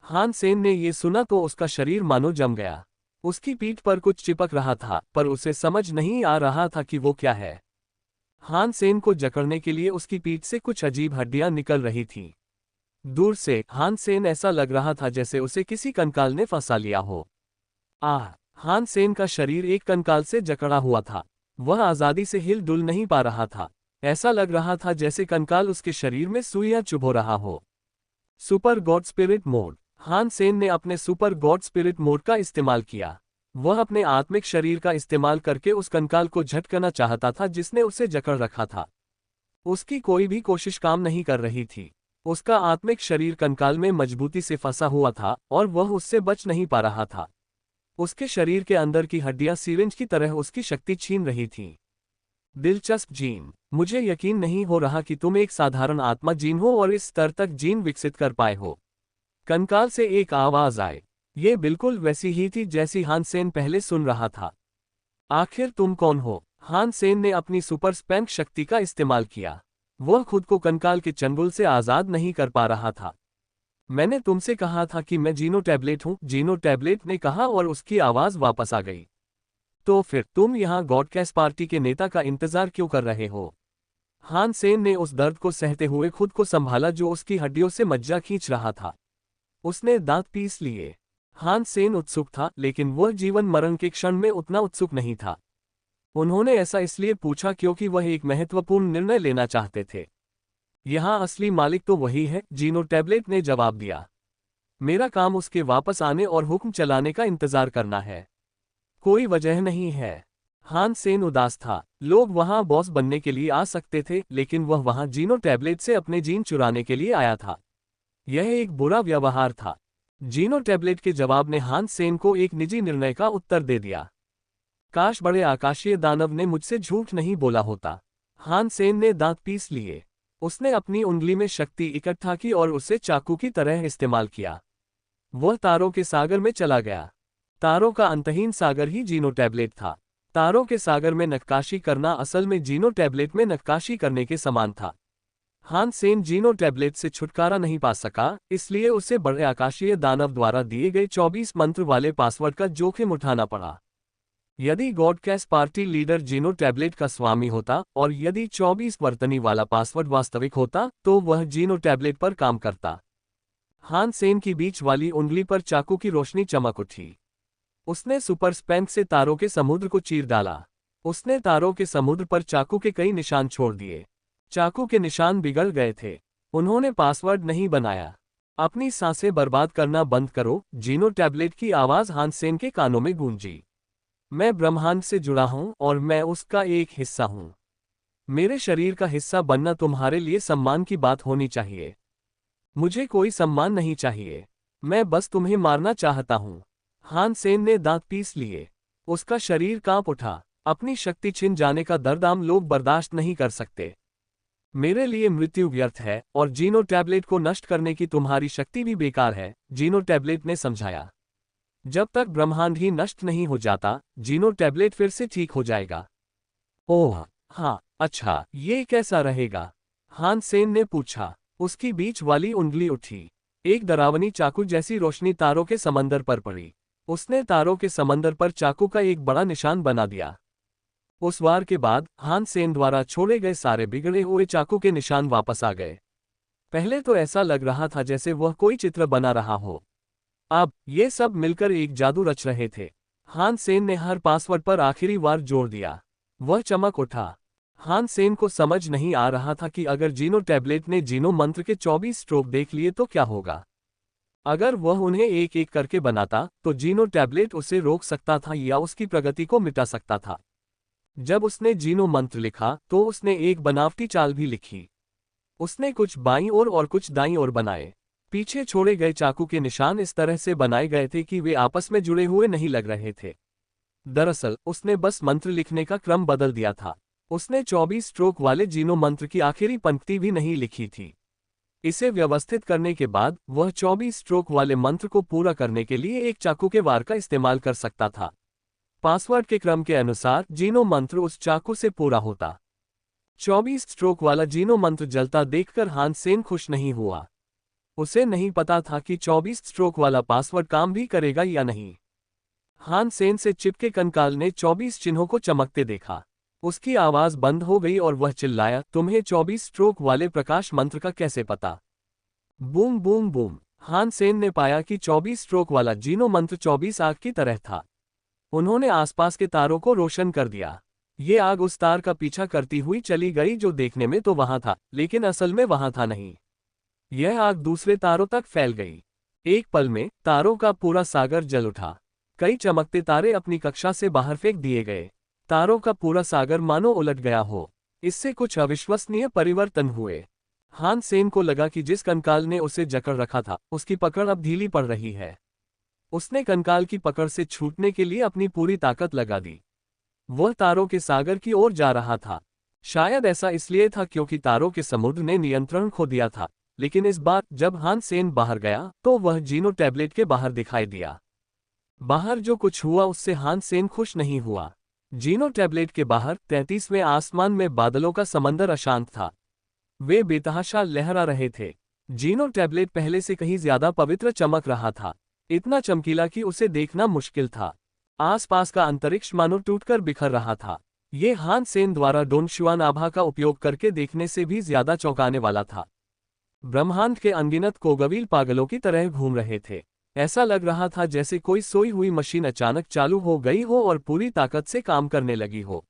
हान सेन ने ये सुना तो उसका शरीर मानो जम गया। उसकी पीठ पर कुछ चिपक रहा था, पर उसे समझ नहीं आ रहा था कि वो क्या है। हान सेन को जकड़ने के लिए उसकी पीठ से कुछ अजीब हड्डियां निकल रही थीं। दूर से हान सेन ऐसा लग रहा था जैसे उसे किसी कंकाल ने फंसा लिया हो। हान सेन का शरीर एक कंकाल से जकड़ा हुआ था। वह आजादी से हिल डुल नहीं पा रहा था। ऐसा लग रहा था जैसे कंकाल उसके शरीर में सुइयां चुभो रहा हो। Super God spirit mode. हान सेन ने अपने सुपर गॉड स्पिरिट मोड का इस्तेमाल किया। वह अपने आत्मिक शरीर का इस्तेमाल करके उस कंकाल को झटकना चाहता था जिसने उसे जकड़ रखा था। उसकी कोई भी कोशिश काम नहीं कर रही थी। उसका आत्मिक शरीर कंकाल में मजबूती से फंसा हुआ था और वह उससे बच नहीं पा रहा था। उसके शरीर के अंदर की हड्डियां सिरिंज की तरह उसकी शक्ति छीन रही थीं। दिलचस्प जीन। मुझे यकीन नहीं हो रहा कि तुम एक साधारण आत्मा जीन हो और इस स्तर तक जीन विकसित कर पाए हो। कंकाल से एक आवाज आए। ये बिल्कुल वैसी ही थी जैसी हान सेन पहले सुन रहा था। आखिर तुम कौन हो? हान सेन ने अपनी सुपर स्पैंक शक्ति का इस्तेमाल किया। वह खुद को कंकाल के चंगुल से आजाद नहीं कर पा रहा था। मैंने तुमसे कहा था कि मैं जीनो टैबलेट हूं, जीनो टैबलेट ने कहा और उसकी आवाज वापस आ गई। तो फिर तुम यहां गॉडकैस्ट पार्टी के नेता का इंतजार क्यों कर रहे हो? हान सेन ने उस दर्द को सहते हुए खुद को संभाला जो उसकी हड्डियों से मज्जा खींच रहा था। उसने दांत पीस लिए। हान सेन उत्सुक था, लेकिन वह जीवन मरण के क्षण में उतना उत्सुक नहीं था। उन्होंने ऐसा इसलिए पूछा क्योंकि वह एक महत्वपूर्ण निर्णय लेना चाहते थे। यहाँ असली मालिक तो वही है, जीनो टैबलेट ने जवाब दिया। मेरा काम उसके वापस आने और हुक्म चलाने का इंतजार करना है। कोई वजह नहीं है। हान सेन उदास था। लोग वहां बॉस बनने के लिए आ सकते थे, लेकिन वह वहां जीनो टैबलेट से अपने जीन चुराने के लिए आया था। यह एक बुरा व्यवहार था। जीनो टैबलेट के जवाब ने हान सेन को एक निजी निर्णय का उत्तर दे दिया। काश बड़े आकाशीय दानव ने मुझसे झूठ नहीं बोला होता। हान सेन ने दांत पीस लिए। उसने अपनी उंगली में शक्ति इकट्ठा की और उसे चाकू की तरह इस्तेमाल किया। वह तारों के सागर में चला गया। तारों का अंतहीन सागर ही जीनो टैबलेट था। तारों के सागर में नक्काशी करना असल में जीनो टैबलेट में नक्काशी करने के समान था। हान सेन जीनो टैबलेट से छुटकारा नहीं पा सका, इसलिए उसे बड़े आकाशीय दानव द्वारा दिए गए 24 मंत्र वाले पासवर्ड का जोखिम उठाना पड़ा। यदि गॉडकैस्ट पार्टी लीडर जीनो टैबलेट का स्वामी होता और यदि 24 वर्तनी वाला पासवर्ड वास्तविक होता, तो वह जीनो टैबलेट पर काम करता। हान सेन की बीच वाली उंगली पर चाकू की रोशनी चमक उठी। उसने सुपर स्पैंक से तारों के समुद्र को चीर डाला। उसने तारों के समुद्र पर चाकू के कई निशान छोड़ दिए। चाकू के निशान बिगड़ गए थे। उन्होंने पासवर्ड नहीं बनाया। अपनी सांसें बर्बाद करना बंद करो, जीनो टैबलेट की आवाज हान सेन के कानों में गूंजी। मैं ब्रह्मांड से जुड़ा हूं और मैं उसका एक हिस्सा हूं। मेरे शरीर का हिस्सा बनना तुम्हारे लिए सम्मान की बात होनी चाहिए। मुझे कोई सम्मान नहीं चाहिए। मैं बस तुम्हें मारना चाहता हूं। हान सेन ने दांत पीस लिए। उसका शरीर कांप उठा। अपनी शक्ति छिन जाने का दर्द आम लोग बर्दाश्त नहीं कर सकते। मेरे लिए मृत्यु व्यर्थ है और जीनो टैबलेट को नष्ट करने की तुम्हारी शक्ति भी बेकार है, जीनो टैबलेट ने समझाया। जब तक ब्रह्मांड ही नष्ट नहीं हो जाता, जीनो टैबलेट फिर से ठीक हो जाएगा। ओह हाँ, अच्छा, ये कैसा रहेगा? हान सेन ने पूछा। उसकी बीच वाली उंगली उठी। एक डरावनी चाकू जैसी रोशनी तारों के समंदर पर पड़ी। उसने तारों के समंदर पर चाकू का एक बड़ा निशान बना दिया। उस वार के बाद हान सेन द्वारा छोड़े गए सारे बिगड़े हुए चाकू के निशान वापस आ गए। पहले तो ऐसा लग रहा था जैसे वह कोई चित्र बना रहा हो। अब ये सब मिलकर एक जादू रच रहे थे। हान सेन ने हर पासवर्ड पर आखिरी वार जोड़ दिया। वह चमक उठा। हान सेन को समझ नहीं आ रहा था कि अगर जीनो टैबलेट ने जीनो मंत्र के 24 स्ट्रोक देख लिए तो क्या होगा। अगर वह उन्हें एक एक करके बनाता तो जीनो टैबलेट उसे रोक सकता था या उसकी प्रगति को मिटा सकता था। जब उसने जीनो मंत्र लिखा तो उसने एक बनावटी चाल भी लिखी। उसने कुछ बाईं ओर और कुछ दाईं ओर बनाए। पीछे छोड़े गए चाकू के निशान इस तरह से बनाए गए थे कि वे आपस में जुड़े हुए नहीं लग रहे थे। दरअसल उसने बस मंत्र लिखने का क्रम बदल दिया था। उसने 24 स्ट्रोक वाले जीनो मंत्र की आखिरी पंक्ति भी नहीं लिखी थी। इसे व्यवस्थित करने के बाद वह 24 स्ट्रोक वाले मंत्र को पूरा करने के लिए एक चाकू के वार का इस्तेमाल कर सकता था। पासवर्ड के क्रम के अनुसार जीनो मंत्र उस चाकू से पूरा होता। 24 स्ट्रोक वाला जीनो मंत्र जलता देखकर हान सेन खुश नहीं हुआ। उसे नहीं पता था कि 24 स्ट्रोक वाला पासवर्ड काम भी करेगा या नहीं। हान सेन से चिपके कंकाल ने 24 चिन्हों को चमकते देखा। उसकी आवाज बंद हो गई और वह चिल्लाया, तुम्हें 24 स्ट्रोक वाले प्रकाश मंत्र का कैसे पता? Boom boom boom. हान सेन ने पाया कि 24 स्ट्रोक वाला जीनो मंत्र 24 आग की तरह था। उन्होंने आसपास के तारों को रोशन कर दिया। ये आग उस तार का पीछा करती हुई चली गई जो देखने में तो वहां था, लेकिन असल में वहां था नहीं। यह आग दूसरे तारों तक फैल गई। एक पल में तारों का पूरा सागर जल उठा। कई चमकते तारे अपनी कक्षा से बाहर फेंक दिए गए। तारों का पूरा सागर मानो उलट गया हो। इससे कुछ अविश्वसनीय परिवर्तन हुए। हान सेन को लगा कि जिस कंकाल ने उसे जकड़ रखा था, उसकी पकड़ अब ढीली पड़ रही है। उसने कंकाल की पकड़ से छूटने के लिए अपनी पूरी ताकत लगा दी। वह तारों के सागर की ओर जा रहा था। शायद ऐसा इसलिए था क्योंकि तारों के समुद्र ने नियंत्रण खो दिया था, लेकिन इस बार जब हान सेन बाहर गया तो वह जीनो टैबलेट के बाहर दिखाई दिया। बाहर जो कुछ हुआ उससे हान सेन खुश नहीं हुआ। जीनो टैबलेट के बाहर 33वें आसमान में बादलों का समंदर अशांत था। वे बेतहाशा लहरा रहे थे। जीनो टैबलेट पहले से कहीं ज्यादा पवित्र चमक रहा था, इतना चमकीला कि उसे देखना मुश्किल था। आसपास का अंतरिक्ष मानो टूटकर बिखर रहा था। ये हान सेन द्वारा डोंगशुआन आभा का उपयोग करके देखने से भी ज्यादा चौंकाने वाला था। ब्रह्मांड के अनगिनत कोगवील पागलों की तरह घूम रहे थे। ऐसा लग रहा था जैसे कोई सोई हुई मशीन अचानक चालू हो गई हो और पूरी ताकत से काम करने लगी हो।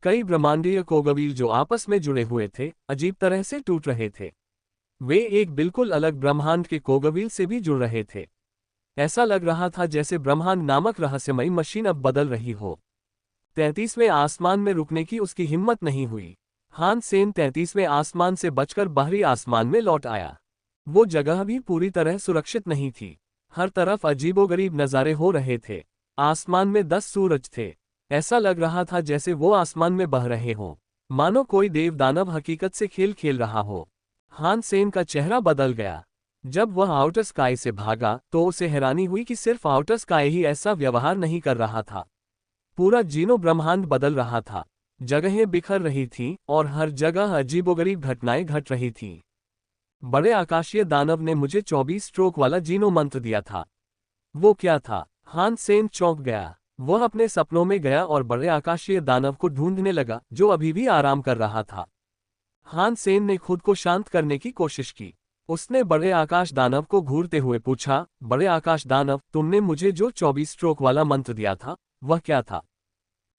कई ब्रह्मांडीय कोगवील जो आपस में जुड़े हुए थे, अजीब तरह से टूट रहे थे। वे एक बिल्कुल अलग ब्रह्मांड के कोगवील से भी जुड़ रहे थे। ऐसा लग रहा था जैसे ब्रह्मांड नामक रहस्यमयी मशीन अब बदल रही हो। 33वें आसमान में रुकने की उसकी हिम्मत नहीं हुई। हान सेन 33वें आसमान से बचकर बाहरी आसमान में लौट आया। वो जगह भी पूरी तरह सुरक्षित नहीं थी। हर तरफ अजीबोगरीब नज़ारे हो रहे थे। आसमान में 10 सूरज थे। ऐसा लग रहा था जैसे वो आसमान में बह रहे हों, मानो कोई देव दानव हकीकत से खेल खेल रहा हो। हान सेन का चेहरा बदल गया। जब वह आउटर स्काई से भागा तो उसे हैरानी हुई कि सिर्फ आउटर स्काई ही ऐसा व्यवहार नहीं कर रहा था। पूरा जीनो ब्रह्मांड बदल रहा था। जगहें बिखर रही थीं और हर जगह अजीबोगरीब घटनाएं घट रही थीं। बड़े आकाशीय दानव ने मुझे 24 स्ट्रोक वाला जीनो मंत्र दिया था। वो क्या था? हान सेन चौंक गया। वह अपने सपनों में गया और बड़े आकाशीय दानव को ढूंढने लगा जो अभी भी आराम कर रहा था। हान सेन ने खुद को शांत करने की कोशिश की। उसने बड़े आकाश दानव को घूरते हुए पूछा, बड़े आकाश दानव, तुमने मुझे जो 24 स्ट्रोक वाला मंत्र दिया था, वह क्या था?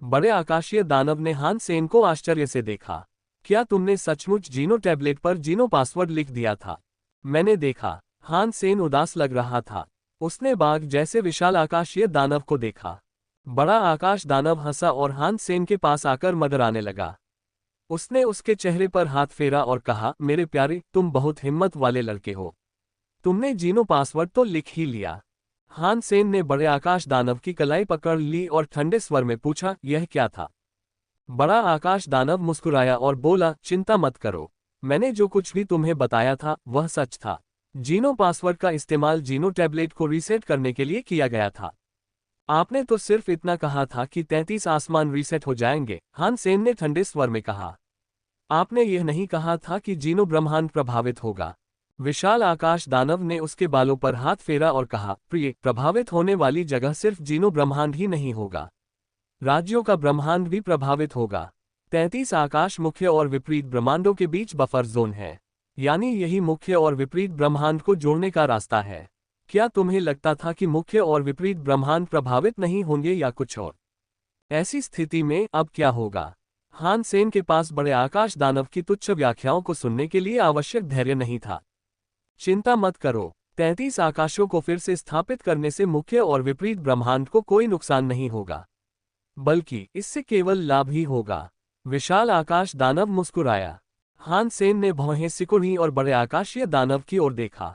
बड़े आकाशीय दानव ने हान सेन को आश्चर्य से देखा। क्या तुमने सचमुच जीनो टैबलेट पर जीनो पासवर्ड लिख दिया था? मैंने देखा। हान सेन उदास लग रहा था। उसने बाघ जैसे विशाल आकाशीय दानव को देखा। बड़ा आकाश दानव हंसा और हान सेन के पास आकर मदराने लगा। उसने उसके चेहरे पर हाथ फेरा और कहा, मेरे प्यारे, तुम बहुत हिम्मत वाले लड़के हो। तुमने जीनो पासवर्ड तो लिख ही लिया। हान सेन ने बड़े आकाश दानव की कलाई पकड़ ली और ठंडे स्वर में पूछा, यह क्या था? बड़ा आकाश दानव मुस्कुराया और बोला, चिंता मत करो। मैंने जो कुछ भी तुम्हें बताया था वह सच था। जीनो पासवर्ड का इस्तेमाल जीनो टैबलेट को रीसेट करने के लिए किया गया था। आपने तो सिर्फ इतना कहा था कि 33 आसमान रीसेट हो जाएंगे, हान सेन ने ठंडे स्वर में कहा। आपने यह नहीं कहा था कि जीनो ब्रह्मांड प्रभावित होगा। विशाल आकाश दानव ने उसके बालों पर हाथ फेरा और कहा, प्रिय, प्रभावित होने वाली जगह सिर्फ जीनो ब्रह्मांड ही नहीं होगा, राज्यों का ब्रह्मांड भी प्रभावित होगा। 33 आकाश मुख्य और विपरीत ब्रह्मांडों के बीच बफर जोन है, यानी यही मुख्य और विपरीत ब्रह्मांड को जोड़ने का रास्ता है। क्या तुम्हें लगता था कि मुख्य और विपरीत ब्रह्मांड प्रभावित नहीं होंगे या कुछ और? ऐसी स्थिति में अब क्या होगा? हान सेन के पास बड़े आकाश दानव की तुच्छ व्याख्याओं को सुनने के लिए आवश्यक धैर्य नहीं था। चिंता मत करो, 33 आकाशों को फिर से स्थापित करने से मुख्य और विपरीत ब्रह्मांड को कोई नुकसान नहीं होगा, बल्कि इससे केवल लाभ ही होगा। विशाल आकाश दानव मुस्कुराया। हान सेन ने भौहें सिकुड़ी और बड़े आकाशीय दानव की ओर देखा।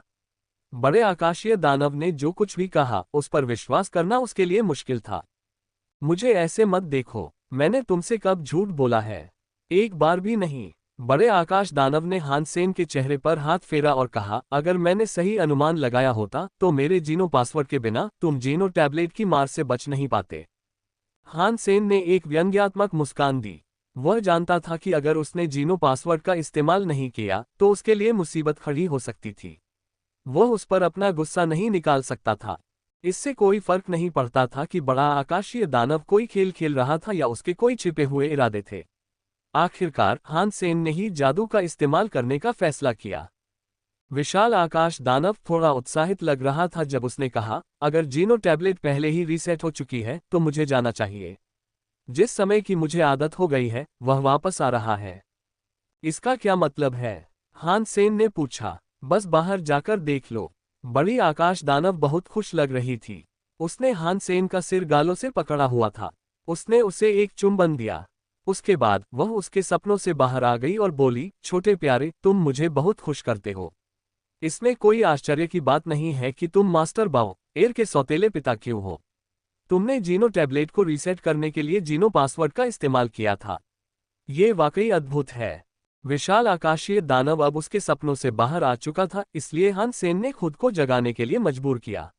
बड़े आकाशीय दानव ने जो कुछ भी कहा उस पर विश्वास करना उसके लिए मुश्किल था। मुझे ऐसे मत देखो, मैंने तुमसे कब झूठ बोला है? एक बार भी नहीं। बड़े आकाश दानव ने हान सेन के चेहरे पर हाथ फेरा और कहा, अगर मैंने सही अनुमान लगाया होता तो मेरे जीनो पासवर्ड के बिना तुम जीनो टैबलेट की मार से बच नहीं पाते। हान सेन ने एक व्यंग्यात्मक मुस्कान दी। वह जानता था कि अगर उसने जीनो पासवर्ड का इस्तेमाल नहीं किया तो उसके लिए मुसीबत खड़ी हो सकती थी। वह उस पर अपना गुस्सा नहीं निकाल सकता था। इससे कोई फर्क नहीं पड़ता था कि बड़ा आकाशीय दानव कोई खेल खेल रहा था या उसके कोई छिपे हुए इरादे थे। आखिरकार हान सेन ने ही जादू का इस्तेमाल करने का फैसला किया। विशाल आकाश दानव थोड़ा उत्साहित लग रहा था जब उसने कहा, अगर जीनो टैबलेट पहले ही रीसेट हो चुकी है तो मुझे जाना चाहिए। जिस समय की मुझे आदत हो गई है वह वापस आ रहा है। इसका क्या मतलब है? हान सेन ने पूछा। बस बाहर जाकर देख लो। बड़ी आकाश दानव बहुत खुश लग रही थी। उसने हान सेन का सिर गालों से पकड़ा हुआ था। उसने उसे एक चुंबन दिया। उसके बाद वह उसके सपनों से बाहर आ गई और बोली, छोटे प्यारे, तुम मुझे बहुत खुश करते हो। इसमें कोई आश्चर्य की बात नहीं है कि तुम मास्टर बाओ एर के सौतेले पिता क्यों हो। तुमने जीनो टैबलेट को रीसेट करने के लिए जीनो पासवर्ड का इस्तेमाल किया था। ये वाकई अद्भुत है। विशाल आकाशीय दानव अब उसके सपनों से बाहर आ चुका था, इसलिए हान सेन ने खुद को जगाने के लिए मजबूर किया।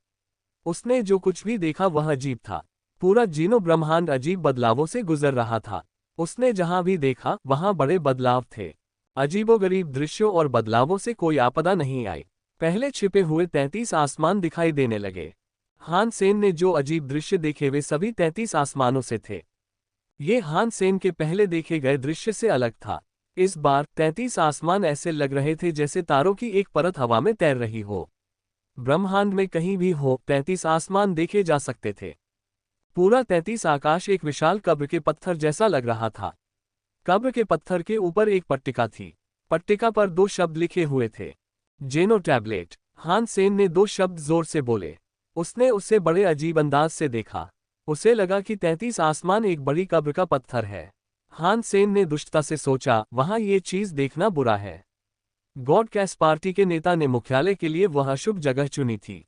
उसने जो कुछ भी देखा वह अजीब था। पूरा जीनो ब्रह्मांड अजीब बदलावों से गुजर रहा था। उसने जहां भी देखा वहां बड़े बदलाव थे। अजीबोगरीब दृश्यों और बदलावों से कोई आपदा नहीं आई। पहले छिपे हुए 33 आसमान दिखाई देने लगे। हान सेन ने जो अजीब दृश्य देखे वे सभी 33 आसमानों से थे। ये हान सेन के पहले देखे गए दृश्य से अलग था। इस बार 33 आसमान ऐसे लग रहे थे जैसे तारों की एक परत हवा में तैर रही हो। ब्रह्मांड में कहीं भी हो 33 आसमान देखे जा सकते थे। पूरा 33 आकाश एक विशाल कब्र के पत्थर जैसा लग रहा था। कब्र के पत्थर के ऊपर एक पट्टिका थी। पट्टिका पर 2 शब्द लिखे हुए थे, जेनो टैबलेट। हान सेन ने 2 शब्द जोर से बोले। उसने उसे बड़े अजीब अंदाज से देखा। उसे लगा कि 33 आसमान एक बड़ी कब्र का पत्थर है। हान सेन ने दुष्टता से सोचा, वहां ये चीज देखना बुरा है। गॉड कैस पार्टी के नेता ने मुख्यालय के लिए वह अशुभ जगह चुनी थी।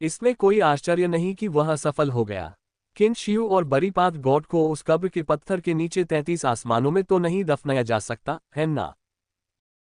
इसमें कोई आश्चर्य नहीं कि वह असफल हो गया। किन शियू और बरीपात गॉड को उस कब्र के पत्थर के नीचे 33 आसमानों में तो नहीं दफनाया जा सकता, है ना?